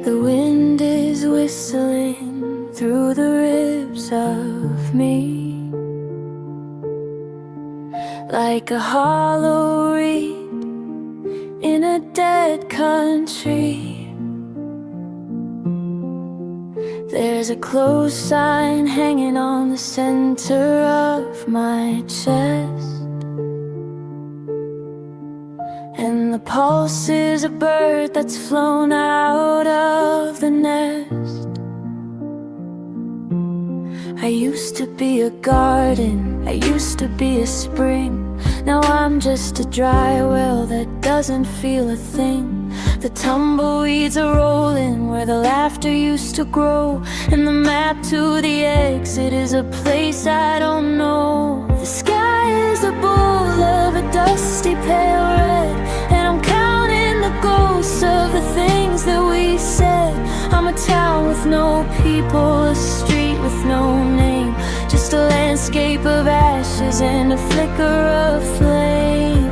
The wind is whistling through the ribs of me, like a hollow reed in a dead country. There's a close sign hanging on the center of my chest, and the pulse is a bird that's flown out of the nest. I used to be a garden, I used to be a spring. Now I'm just a dry well that doesn't feel a thing. The tumbleweeds are rolling where the laughter used to grow, and the map to the exit is a place I don't know. The sky is a bowl of a dusty pale red, and I'm counting the ghosts of the things that we said. I'm a town with no people, a street with no name, just a landscape of ashes and a flicker of flame.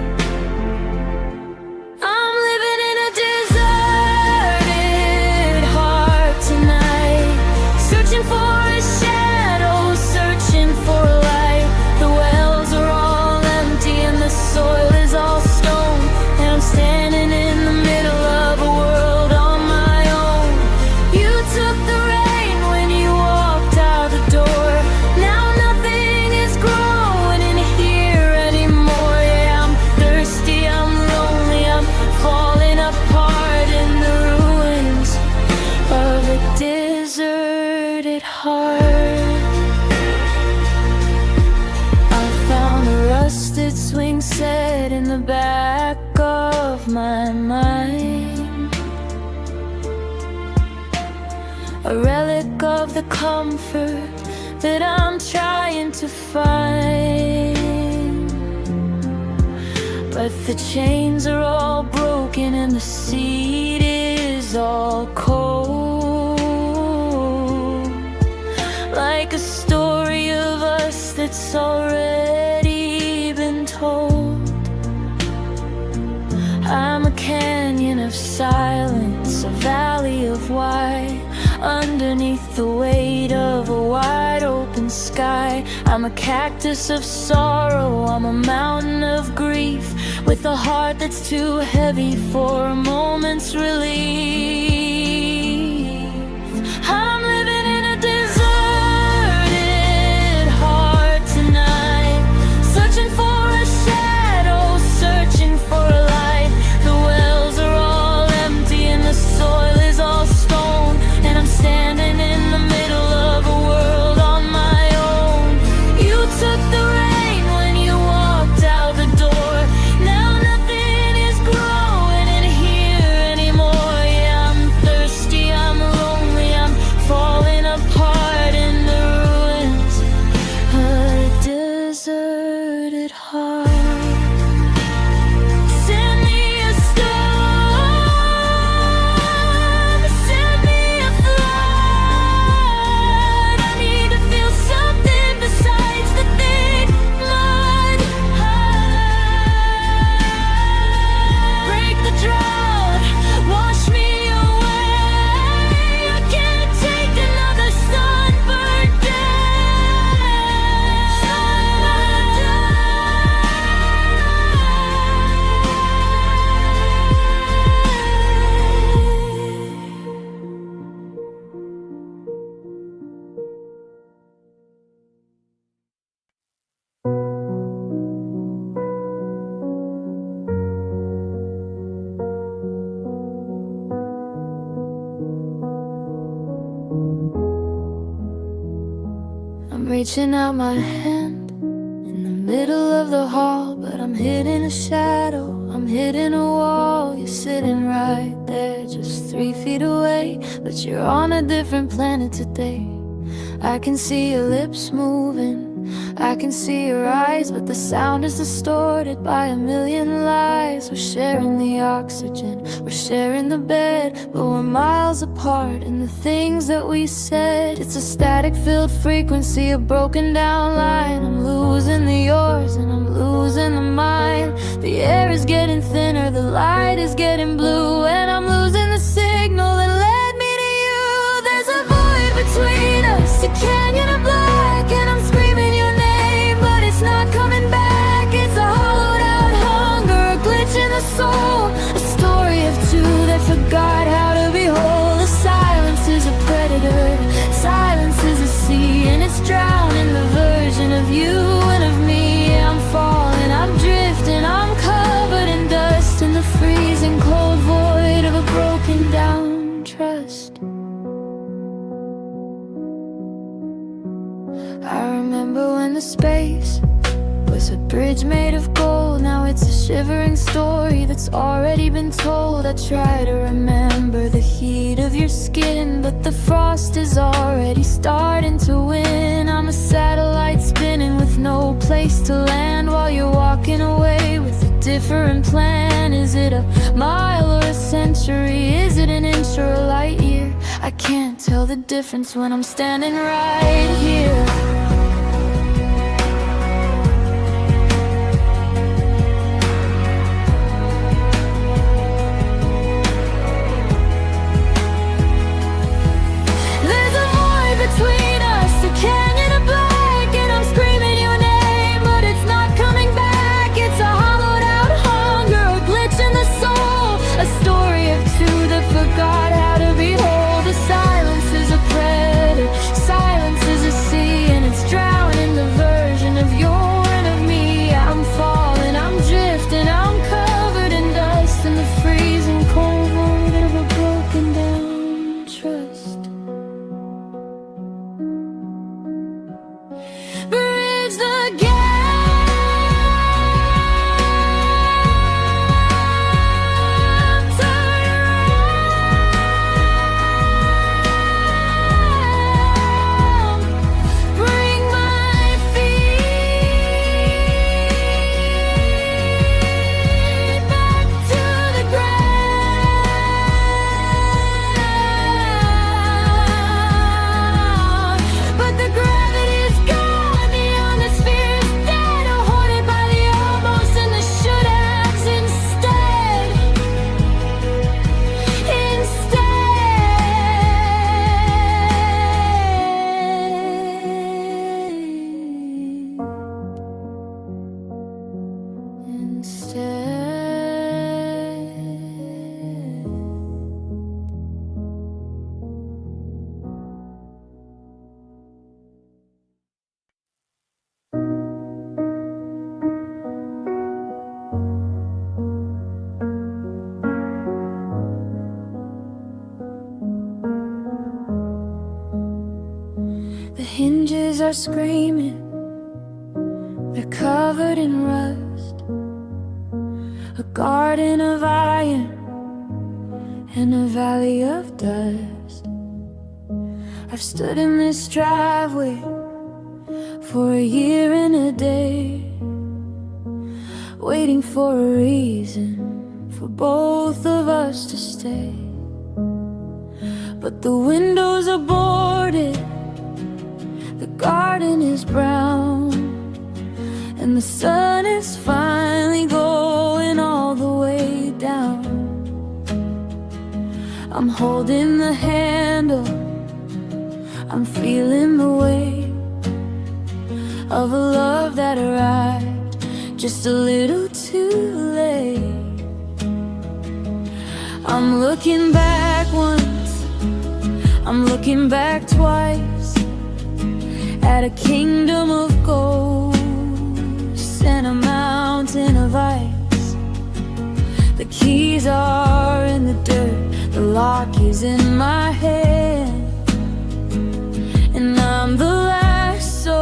I'm living in a deserted heart tonight, searching for a shadow, searching for a light. The wells are all empty and the soil is all stone, and I'm standing in the middle of a world on my own. You took the rain when you walked out the door. Now nothing is growing in here anymore. Yeah, I'm thirsty, I'm lonely, I'm falling apart in the ruins of a deserted heart. I found a rusted swing set in the back of my mind, a relic of the comfort that I'm trying to find. But the chains are all broken and the seat is all cold, like a story of us that's already been told. I'm a canyon of silence, a valley of white, underneath the weight of a wide open sky. I'm a cactus of sorrow, I'm a mountain of grief, with a heart that's too heavy for a moment's relief. I'm living in a deserted heart tonight, searching for a shadow, searching for a light. The wells are all empty and the soil is all stone, and I'm standing in the middle of a world on my own. You took the rain when you walked out the door. Now nothing is growing in here anymore. Yeah, I'm I'm reaching out my hand in the middle of the hall, but I'm hitting a shadow, I'm hitting a wall. You're sitting right there, just 3 feet away, but you're on a different planet today. I can see your lips moving, I can see your eyes, but the sound is distorted by a million lies. We're sharing the oxygen, we're sharing the bed, but we're miles apart in the things that we said. It's a static-filled frequency, a broken down line. I'm losing the yours and I'm losing the mine. The air is getting thinner, the light is getting blue, and I'm losing the signal that led me to you. There's a void between us, a canyon of black, and I'm screaming your name, but it's not coming back. It's a hollowed out hunger, a glitch in the soul, a story of two that forgot how to be whole. The silence is a predator, silence is a sea, and it's drowning the version of you and of me. I'm falling, I'm drifting, I'm covered in dust, in the freezing cold void of a broken down trust. I remember when the space was a bridge made of gold. Now it's a shivering story that's already been told. I try to remember the heat of your skin, but the frost is already starting to win. I'm a satellite spinning with no place to land, while you're walking away with a different plan. Is it a mile or a century? Is it an inch or a light year? I can't tell the difference when I'm standing right here. Between us, a canyon of black, and I'm screaming your name, but it's not coming back. It's a hollowed out hunger, a glitch in the soul, a story of two that forgot how to be whole. The silence is a predator, silence is a sea, and it's drowning the version of you and of me. I'm falling, I'm drifting, I'm covered in dust, in the freezing cold void of a broken down trust. Bridge the gap. The hinges are screaming, they're covered in rust. A garden of iron and a valley of dust. I've stood in this driveway for a year and a day, waiting for a reason for both of us to stay. But the windows are boarded, the garden is brown, and the sun is finally going all the way down. I'm holding the handle, I'm feeling the weight of a love that arrived just a little too late. I'm looking back once, I'm looking back twice, at a kingdom of ghosts and a mountain of ice. The keys are in the dirt, the lock is in my hand, and I'm the last soul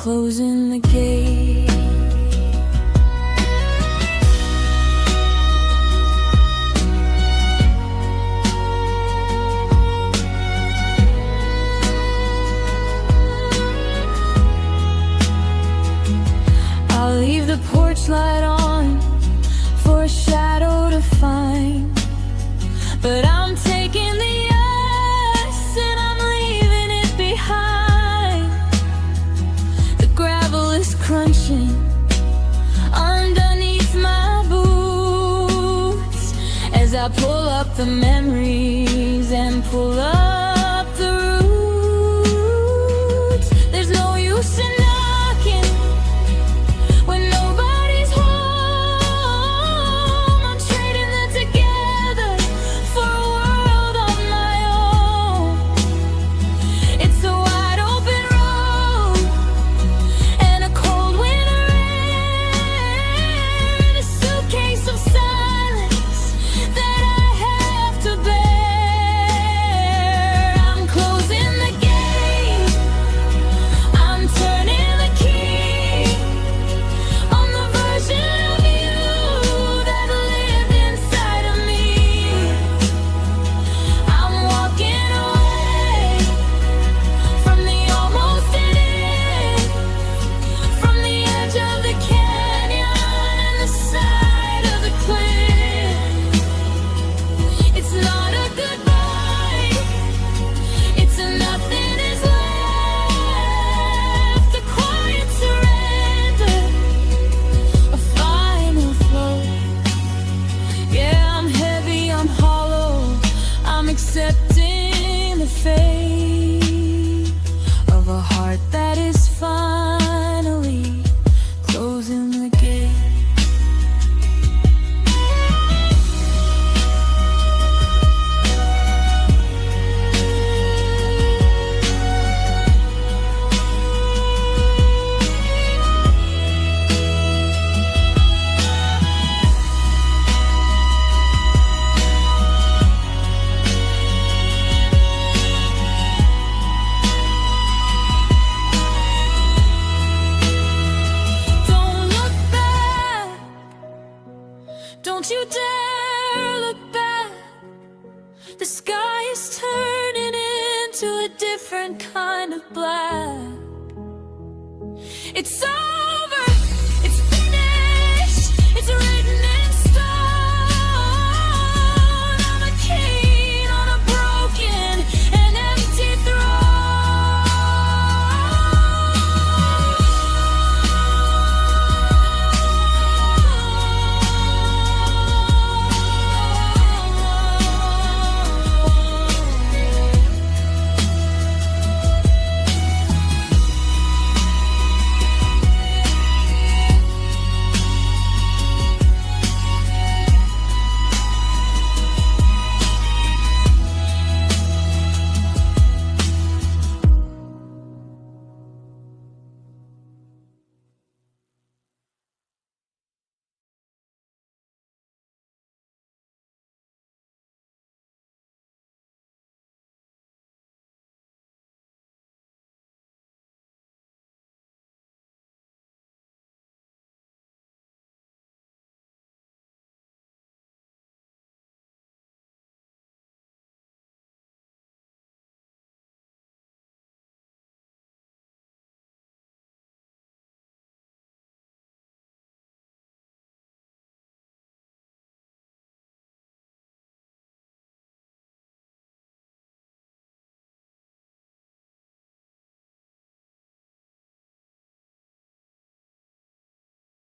closing the gate. I'll leave the porch light on for a shadow to find, but I'm taking the yes and I'm leaving it behind. The gravel is crunching underneath my boots as I pull up the memories and pull up the roots. There's no use in knocking when nobody's home. I'm trading them together for a world on my own. It's a wide open road and a cold winter air, a suitcase of silence that I have to bear. I'm closing the gate, I'm turning the key on the version of you that lived inside of me. I'm walking away from the almost dead end, from the edge of the canyon and the side of the cliff. It's not a goodbye, it's a nothing is left, a quiet surrender, a final flow. Yeah, I'm heavy, I'm hollow, I'm accepting the fate of a heart that is finally closing the gate. Don't look back, don't you dare look back. The sky is turning into a different kind of black. It's all